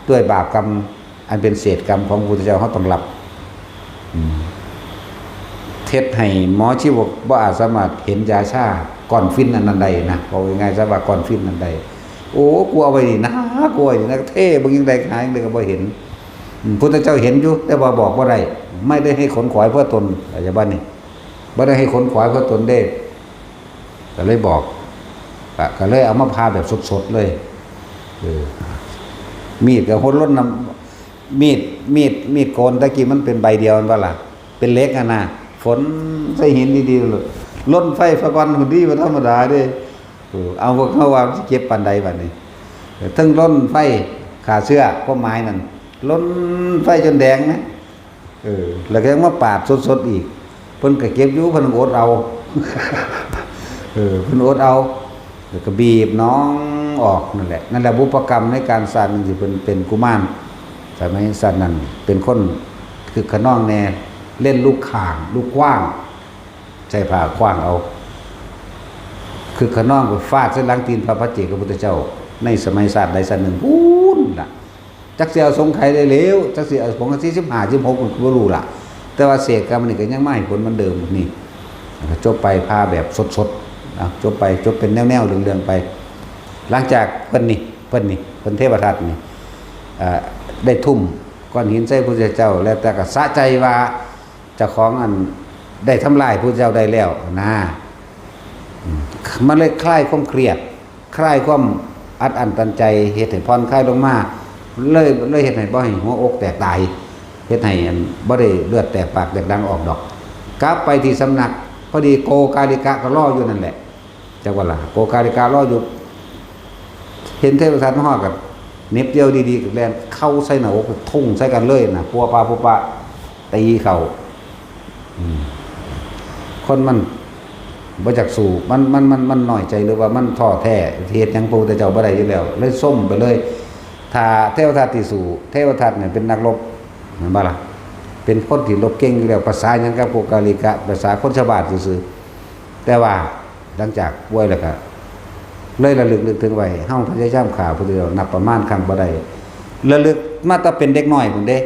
ด้วยบาปกรรมอันเป็นเศษกรรมของพระพุทธเจ้าเขาต้องรับเทศให้หมอชีวกบ่อาจสามารถเห็นยาชาก่อนฟินอันนั้นใดนะบอกยังไงซะว่าก่อนฟินอันใดโอ้กลัวไปนี่นะกลัวนี่นะเท่บางยังใดหายเลยก็บ่เห็นพุทธเจ้าเห็นอยู่แต่ว่าบอกว่าได้ไม่ได้ให้ขนขวายเพื่อตนอะไรบ้านนี่บ่ได้ให้ขนขวายเพื่อตนได้ก็เลยบอกก็เลยเอามาพาแบบสดๆเลยมีดกับคนล้นน้ำมีดโกนตะกี้มันเป็นใบเดียวมันว่าล่ะเป็นเล็กอ่ะนะฝนใส่หินดีๆเลยล้นไฟฟะกอนหุ่นดีมาธรรมดาเด้เอาพวกเขาว่าเก็บปันใดบัดนี้ทั้งล้นไฟขาเสื้อก็ไม้นั่นล้นไฟจนแดงนะแล้วก็ยังมาปาดสดๆอีกเพิ่นก็เก็บอยู่เพิ่นอดเอาเพิ่นอดเอาแล้วก็บีบน้องออกนั่นแหละบุพกรรมในการสร้างนี่สิเพิ่นเป็นกุมารแต่ไม่สัตว์นั่นเป็นคนคือขน้องแน่เล่นลูกข่างลูกกว้างใช้ผ้าขว้างเอาคือขน้องไปฟาดใส่หลังตีนพระเจ้าพระพุทธเจ้าในสมัยศาสตร์ใดศาสตร์หนึ่งพูนล่ะจักสิเอาสงไขได้แล้วจักสิเอาของที่15 16บ่รู้ล่ะแต่ว่าเศษกรรมนี่ก็ยังไม่ผลมันเดิมนี่จบไปพาแบบสดๆจบเป็นแนวๆเรื่องๆไปหลังจากเพิ่นเทวทัตนี่ได้ทุ่มก้อนหินใส่พระพุทธเจ้าแล้วแต่ก็สะใจว่าเจ้าของอันได้ทำลายพระพุทธเจ้าได้แล้วนะมันเลยคลายความเครียดคลายความอัดอั้นตันใจเฮ็ดให้ผ่อนคลายลงมาเลยเฮ็ดให้บ่ให้หัวอกแตกตายเฮ็ดให้บ่ได้เลือดแตกปากแตกดังออกดอกกลับไปที่สำนักพอดีโกกาลิกะก็รออยู่นั่นแหละจักว่าล่ะโกกาลิกะรออยู่ เห็นเทวทัตมาฮอดกับเน็บเดียวดีๆกับแลนเข้าใส่หน้าอกทุ่งใส่กันเลยนะปัวปะตีเขาคนมันบ่จักสู้มันน้อยใจหรือว่ามันท้อแท้เฮ็ดหยังพระพุทธเจ้าบ่ได้อยู่แล้วเลยส้มไปเลยถ้าเทวทัตที่สู้เทวทัตเนี่ยเป็นนักรบเห็นบ่ล่ะเป็นคนที่รบเก่งอยู่แล้วภาษาหยังกับพวกกาลิกะภาษาคนชาวบ้านซื่อๆแต่ว่าหลังจากป่วยแล้วก็เลยระลึกถึงไว้เฮาพยายามฆ่าพระพุทธเจ้านับประมาณครั้งบ่ได้ระลึกมาแต่เป็นเด็กน้อยพุ่นเด้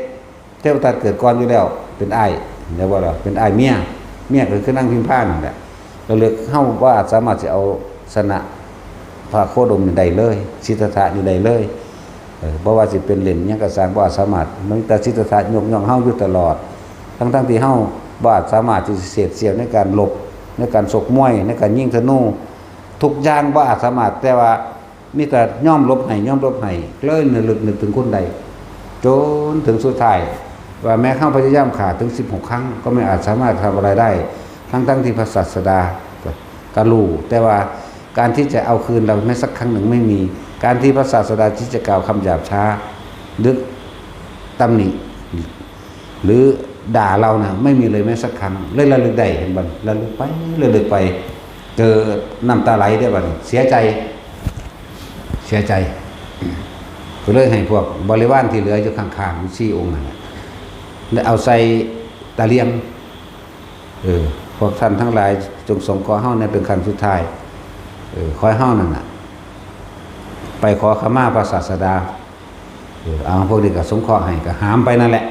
เทวทัตเกิดก่อนอยู่แล้วเป็นอ้ายเรียกว่าล่ะเป็นอ้ายเมียก็คือนั่งพิมพานั่นแหละระลึกเฮาว่าสามารถสิเอาชนะพระโคดมนี่ได้เลยสิทธัตถะนี่ได้เลยบ่ว่าสิเป็นเล่นหยังก็สร้างบ่สามารถมันแต่สิทธัตถะยกย่องเฮาอยู่ตลอดทั้งที่เฮาบ่สามารถที่สิเสียดเสียวในการรบในการชกมวยในการยิงธนูทุกอย่างบ่สามารถแต่ว่ามีแต่ยอมรบให้เลยนึกถึงคนใดจนถึงสุดท้ายว่าแม้เข้าพยายามฆ่าถึง16ครั้งก็ไม่อาจสามารถทำอะไรได้ทั้งที่พระศาสดาก็รู้แต่ว่าการที่จะเอาคืนเราแม้สักครั้งหนึ่งไม่มีการที่พระศาสดาที่จะกล่าวคำหยาบช้าหรือตำหนิหรือด่าเรานะไม่มีเลยแม้สักครั้งเลยระลึกได้เห็นบ่ระลึกไปเจอน้ำตาไหลได้บ่เสียใจก็เลยให้พวกบริวารที่เหลืออยู่ข้างๆ4องค์นั่นแล้วเอาใส่ตะเลียงพวกท่านทั้งหลายจงสงขอเฮาเนี่ยเป็นครั้งสุดท้ายขอให้เฮานั่นน่ะไปขอขมาพระศาสดาเอาพวกนี้ก็สงเคราะห์ให้ก็หามไปนั่นแหละ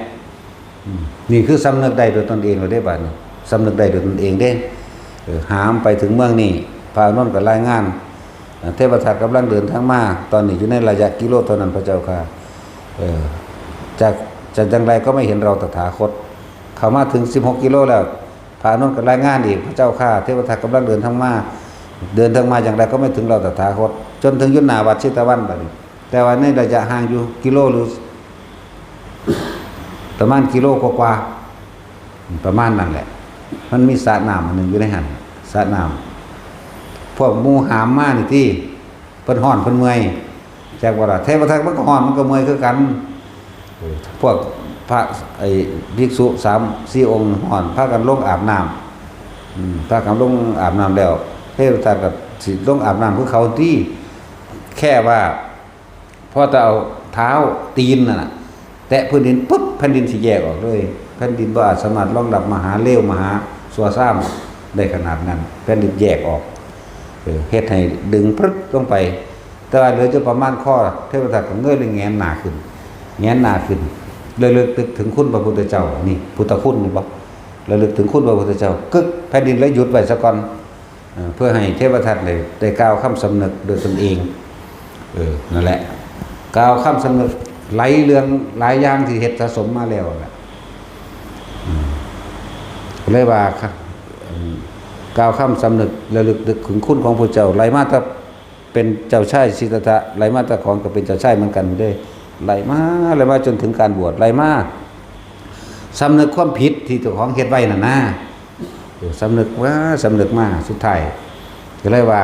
นี่คือสำนึกได้โดยตนเองเราได้บัดนี้สำนึกได้โดยตนเองเด้หามไปถึงเมืองนี้พระอานนท์ก็รายงานเทวทัตกำลังเดินทางมาตอนนี้อยู่ในระยะกิโลเท่านั้นพระเจ้าค่ะจากจังไรก็ไม่เห็นเราตถาคตเข้ามาถึง16กิโลแล้วพระอานนท์ก็รายงานอีกพระเจ้าค่ะเทวทัตกำลังเดินทางมาอย่างไรก็ไม่ถึงเราตถาคตจนถึงยุนนาวัดชิตวันบัดนี้แต่ว่าในระยะห่างอยู่กิโลหรือประมาณกิโลกว่าประมาณนั่นแหละมันมีสระน้ำอันนึงอยู่ในหันสระน้ำพวกหมู่หามมานี่ที่เพิ่นฮ้อนเพิ่นเมื่อยจากว่าเทวทัตมันก็ฮ้อนมันก็เมื่อยคือกันพวกพระไอ้ภิกษุ3-4องค์ฮ้อนพากันลงอาบน้ำพากันลงอาบน้ำแล้วเทวทัตก็สิลงอาบน้ำคือเขาที่แค่ว่าพอจะเอาเท้าตีนน่ะแตะพื้นดินปุ๊บแผ่นดินสิแยกออกเลยแผ่นดินบ่อาจสามารถรองรับมหาเลวมหาสัวซ่ามได้ขนาดนั้นแผ่นดินแยกออกเฮ็ดให้ดึงพรึดลงไปแต่ว่าเหลือจะประมาณข้อเทวทัตก็เงยเลยแงนหน้าขึ้นเลยลึกถึงคุณพระพุทธเจ้านี่พุทธคุณนี่บ่ระลึกถึงคุณพระพุทธเจ้ากึกแผ่นดินเลยหยุดไว้ซะก่อนเพื่อให้เทวทัตได้กล่าวคำสำนึกโดยตนเองนั่นแหละกล่าวคำสำนึกไหลเรื่องหลายอย่างที่เฮ็ดสะสมมาแล้วแหละเลยว่ากล่าวคำสำนึกระลึกถึงคุณของพระเจ้าไหลมาแต่เป็นเจ้าชายสิทธัตถะไหลมาแต่ของก็เป็นเจ้าชายเหมือนกันได้ไหลมาจนถึงการบวชไหลมาสำนึกความผิดที่เจ้าของเฮ็ดไว้น่ะนะสำนึกมาสุดท้ายก็เลยว่า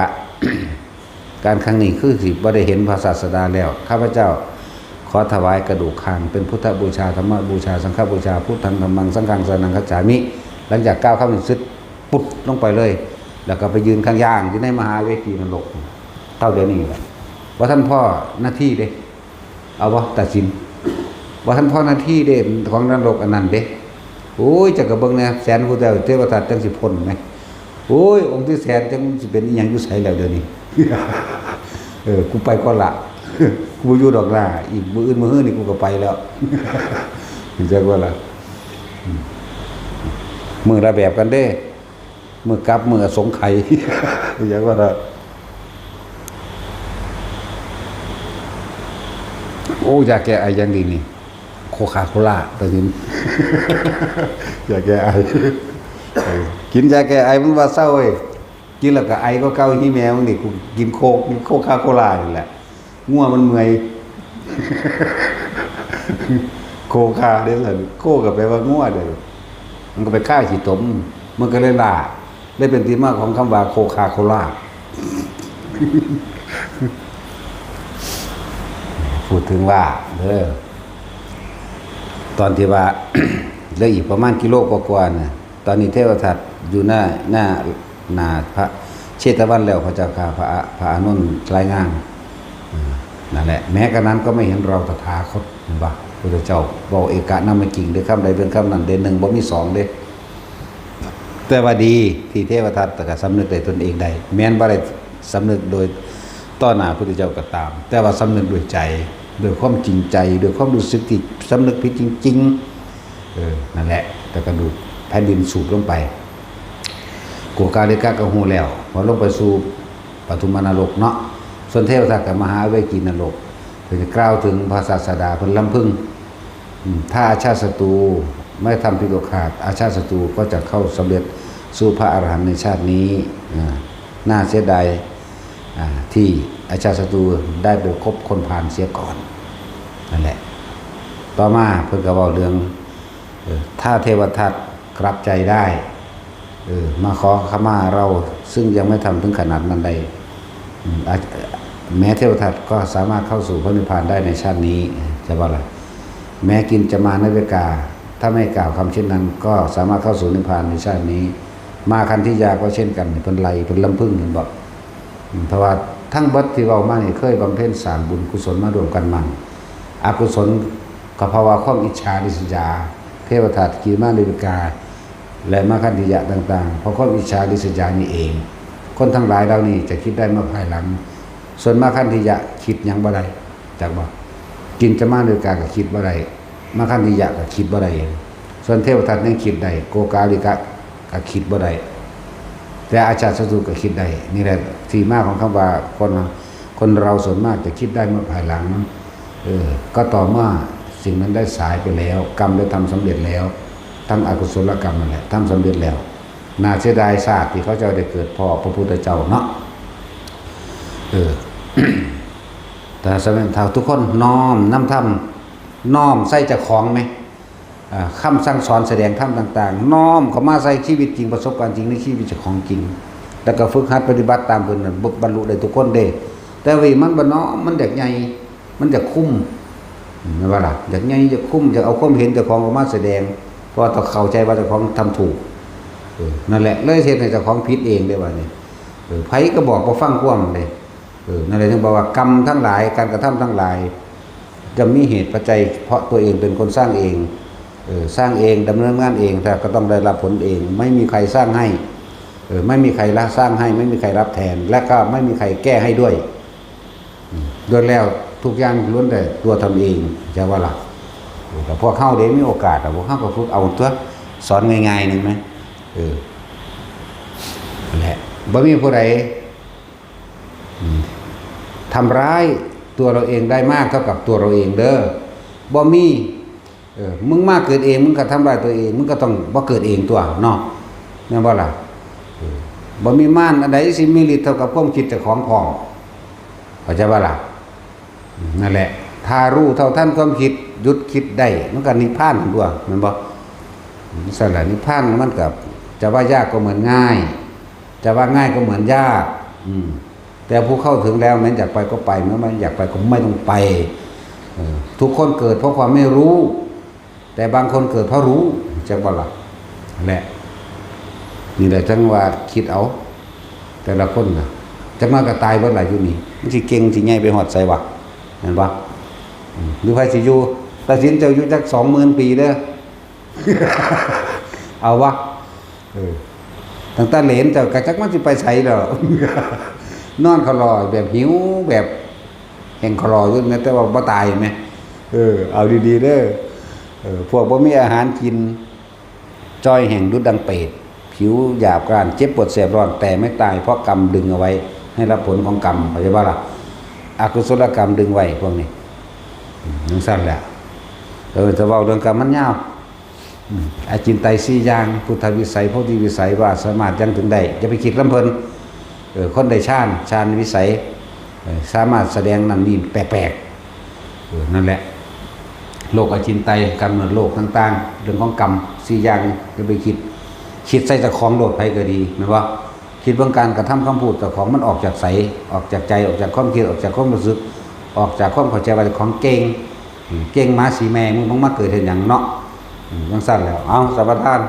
การครั้งนี้คือสิบ่ได้เห็นพระศาสดาแล้วข้าพเจ้าขอถวายกระดูกคางเป็นพุทธบูชาธรรมบูชาสังฆบูชาพุทธังธัมมังสังฆังสรณังคัจฉามิหลังจากก้าวเข้าไปซึดปุ๊บลงไปเลยแล้วก็ไปยืนข้างย่างอยู่ในมหาเวทีนรกเท่าเดี๋ยวนี้แหละว่าท่านพ่อหน้าที่เด้เอาบ่ตัดสินว่าท่านพ่อหน้าที่เด้ของนรกอันนั้นเด้โอ้ยจักกะเบิ่งแน่แสนพุทธเทวทัตจังสิพ้นไหมโอ้ยองค์ที่แสนจังสิเป็นอีหยังอยู่ไสแล้วเดี๋ยวนี้กูไปก่อนละกูอยู่ดอกหน้าอีกมื้ออื่นมื้อนี่กูก็ไปแล้วจักว่าล่ะมื้อละแบบกันเด้มื้อกลับมื้อสงไข่จักว่าล่ะโอ้ยาแก้ไออย่างดีนี่โคคาโคล่าตะยินยาแก้ไอกินยาแก้ไอมันว่าเศร้าเว้ยกินแล้วก็ไอก็เก่าที่แมวนี่กูกินโคคาโคล่านี่แหละง่วงมันเมื่อยโคคาเด้อซั่นโคก็แปลว่าง่วงเด้อมันก็ไปฆ่าขี้ตมมันก็เลยล่าได้เป็นที่มาของคำว่าโคคาโคล่า พูดถึงว่าตอนที่ว่า เหลืออีกประมาณกิโลกว่าๆน่ะตอนนี้เทวทัตอยู่หน้าพระเชตวันแล้วพระเจ้าค่ะพระอานนท์รายงานนั่นแหละแม้กระนั้นก็ไม่เห็นเราตถาคตบ่พระเจ้าบอกเอกะนามจริงเด้อคำใดเป็นคำนั้นเด้อหนึ่งบ่มีสองเด้อแต่ว่าดีที่เทวทัตก็สำนึกได้ตนเองได้แม้นบ่ได้สำนึกโดยต่อหน้าพระพุทธเจ้าก็ตามแต่ว่าสำนึกด้วยใจด้วยความจริงใจด้วยความรู้สึกที่สำนึกผิดจริงๆนั่นแหละแต่กระดูกแผ่นดินสูบลงไปกัวกาลิกะก็ฮู้แล้วพอลงไปสู่ปฐุมนรกเนาะส่วนเทวทัตกับมหาเวกีนรกเพิ่นจะกล่าวถึงพระศาสดาเพิ่นลำพึงถ้าอาชาติศัตรูไม่ทำผิดโอกาสอาชาติศัตรูก็จะเข้าสำเร็จสู่พระอรหันต์ในชาตินี้น่าเสียดายที่อาชาติศัตรูได้ไปคบคนผ่านเสียก่อนนั่นแหละต่อมาเพิ่นก็เว้าเรื่องถ้าเทวทัตกลับใจได้มาขอขมาเราซึ่งยังไม่ทำถึงขนาดนั้นใดแม้เทวทัตก็สามารถเข้าสู่พระนิพพานได้ในชาตินี้จะว่าอะไรแม้กินจะมาในเวกาถ้าไม่กล่าวคำเช่นนั้นก็สามารถเข้าสู่นิพพานในชาตินี้มาคันธิยาก็เช่นกันเพิ่นไล่เพิ่นลำพึงเห็นบอกเพราะว่าทั้งบัดที่เว้ามานี่เคยบำเพ็ญสร้างบุญกุศลมารวมกันมั่งอกุศลก็เพราะว่าความอิจฉาริษยาเทวทัตกีมาในเวกาและมาคันธิยะต่างๆเพราะความอิจฉาริษยานี่เองคนทั้งหลายเหล่านี้จะคิดได้มาภายหลังส่วนมาคันธิยะคิดหยังบ่ได้จักบ่กินจะมาในเวกาก็คิดบ่ได้มาคันธิยะก็คิดบ่ได้ส่วนเทวทัตยังคิดได้โกกาลิกะก็คิดบ่ได้แต่อาชาติศัตรูก็คิดได้นี่แหละที่มาของคำว่าคนเราส่วนมากจะคิดได้เมื่อภายหลังก็ต่อเมื่อสิ่งนั้นได้สายไปแล้วกรรมได้ทำสำเร็จแล้วทั้งอกุศลกรรมนั่นแหละทำสำเร็จแล้วน่าเสียดายชาติที่เขาจะได้เกิดพ่อพระพุทธเจ้าเนาะแต่สมัยเท่าทุกคนน้อมน้ำธรรมน้อมใส่เจ้าของไหมคำสั่งสอนแสดงธรรมต่างๆน้อมเข้ามาใส่ชีวิตจริงประสบการณ์จริงในชีวิตเจ้าของจริงแล้วก็ฝึกหัดปฏิบัติตามเพิ่นน่ะบรรลุได้ทุกคนเด้แต่ว่ามันบ่น้อมมันอยากใหญ่มันอยากคุ้มไม่ว่าล่ะอยากใหญ่อยากคุ้มอยากเอาความเห็นเจ้าของออกมาแสดงเพราะต้องเข้าใจว่าเจ้าของทำถูกนั่นแหละเลยเฮ็ดให้เจ้าของผิดเองได้ว่านี่ไผก็บอกบ่ฟังความเลยนั่นแหละถึงบอกว่ากรรมทั้งหลายการกระทำทั้งหลายจะมีเหตุปัจจัยเพราะตัวเองเป็นคนสร้างเองสร้างเองดำเนินงานเองแต่ก็ต้องได้รับผลเองไม่มีใครสร้างให้ไม่มีใครสร้างให้ไม่มีใครรับแทนและก็ไม่มีใครแก้ให้ด้วยโดยแล้วทุกอย่างล้วนแต่ตัวทำเองจะว่าล่ะแต่พวกเข้าเดี๋ยวมีโอกาสแต่พวกเข้าก็ฝึกเอาตัวสอนง่ายๆนึงไหมแหละบ่มีผู้ใดทำร้ายตัวเราเองได้มากเท่ากับตัวเราเองเด้อบ่มีมึงมากเกิดเองมึงก็ทำร้ายตัวเองมึงก็ต้องบ่เกิดเองตัวเนาะแม่นบ่ล่ะบ่มีม่านอันใดสิมีฤทธิ์เท่ากับความคิดเจ้าของพร้อมเข้าใจบ่ล่ะนั่นแหละถ้ารู้เท่าทันความคิดหยุดคิดได้มันก็นิพพานตัวแม่นบ่สั่นล่ะนิพพานมันก็จะว่ายากก็เหมือนง่ายจะว่าง่ายก็เหมือนยากแต่ผู้เข้าถึงแล้วแม้อยากไปก็ไปเมื่อไม่อยากไปก็ไม่ต้องไปทุกคนเกิดเพราะความไม่รู้แต่บางคนเกิดเพราะรู้จักบ่ล่ะแหละนี่แหละจังว่าคิดเอาแต่ละคนน่ะจะมากระตายเบิดหลายอยู่นี่มันสิเก่งสิใหญ่ไปฮอดไสวะเห็นบ่หรือไผสิอยู่ตัดสินเจ้าอยู่จัก 20,000 ปีเด้อ เอาวะตั้งแต่เหลนเจ้าก็จักมันสิไปไสดอก นอนคลอแบบหิวแบบแห่งคลออยู่นะแต่ว่าบ่ตายแม่เอาดีๆเด้อพวกบ่มีอาหารกินจ้อยแห่งดุจดังเป็ดผิวหยาบกร้านเจ็บปวดแสบร้อนแต่ไม่ตายเพราะกรรมดึงเอาไว้ให้รับผลของกรรมเข้าใจบ่ล่ะอกุศลกรรมดึงไว้พวกนี้นั่นสั้นแหละจะเว้าเรื่องกรรมมันยาวอาจินไตย4อย่างพุทธวิสัยโพธิวิสัยว่าสามารถยังถึงได้อย่าไปคิดลำเพิ่นคนได้ฌานวิสัยสามารถแสดงนั่นนี่แปลกๆนั่นแหละโลกอจินไตยกำเนิดโลกต่างๆเรื่องของกรรม4อย่างอย่าไปคิดใส่เจ้าของโลดไปก็ดีแม่นบ่คิดเบิ่งการกระทำคำพูดเจ้าของมันออกจากไสออกจากใจออกจากความคิดออกจากความรู้สึก ออกจากความเข้าใจว่าของเก่งเก่งมาสีแม่มึงต้องมาเกิดเห็นอย่างเนาะจังสั้นแล้วเอาสัมปทาน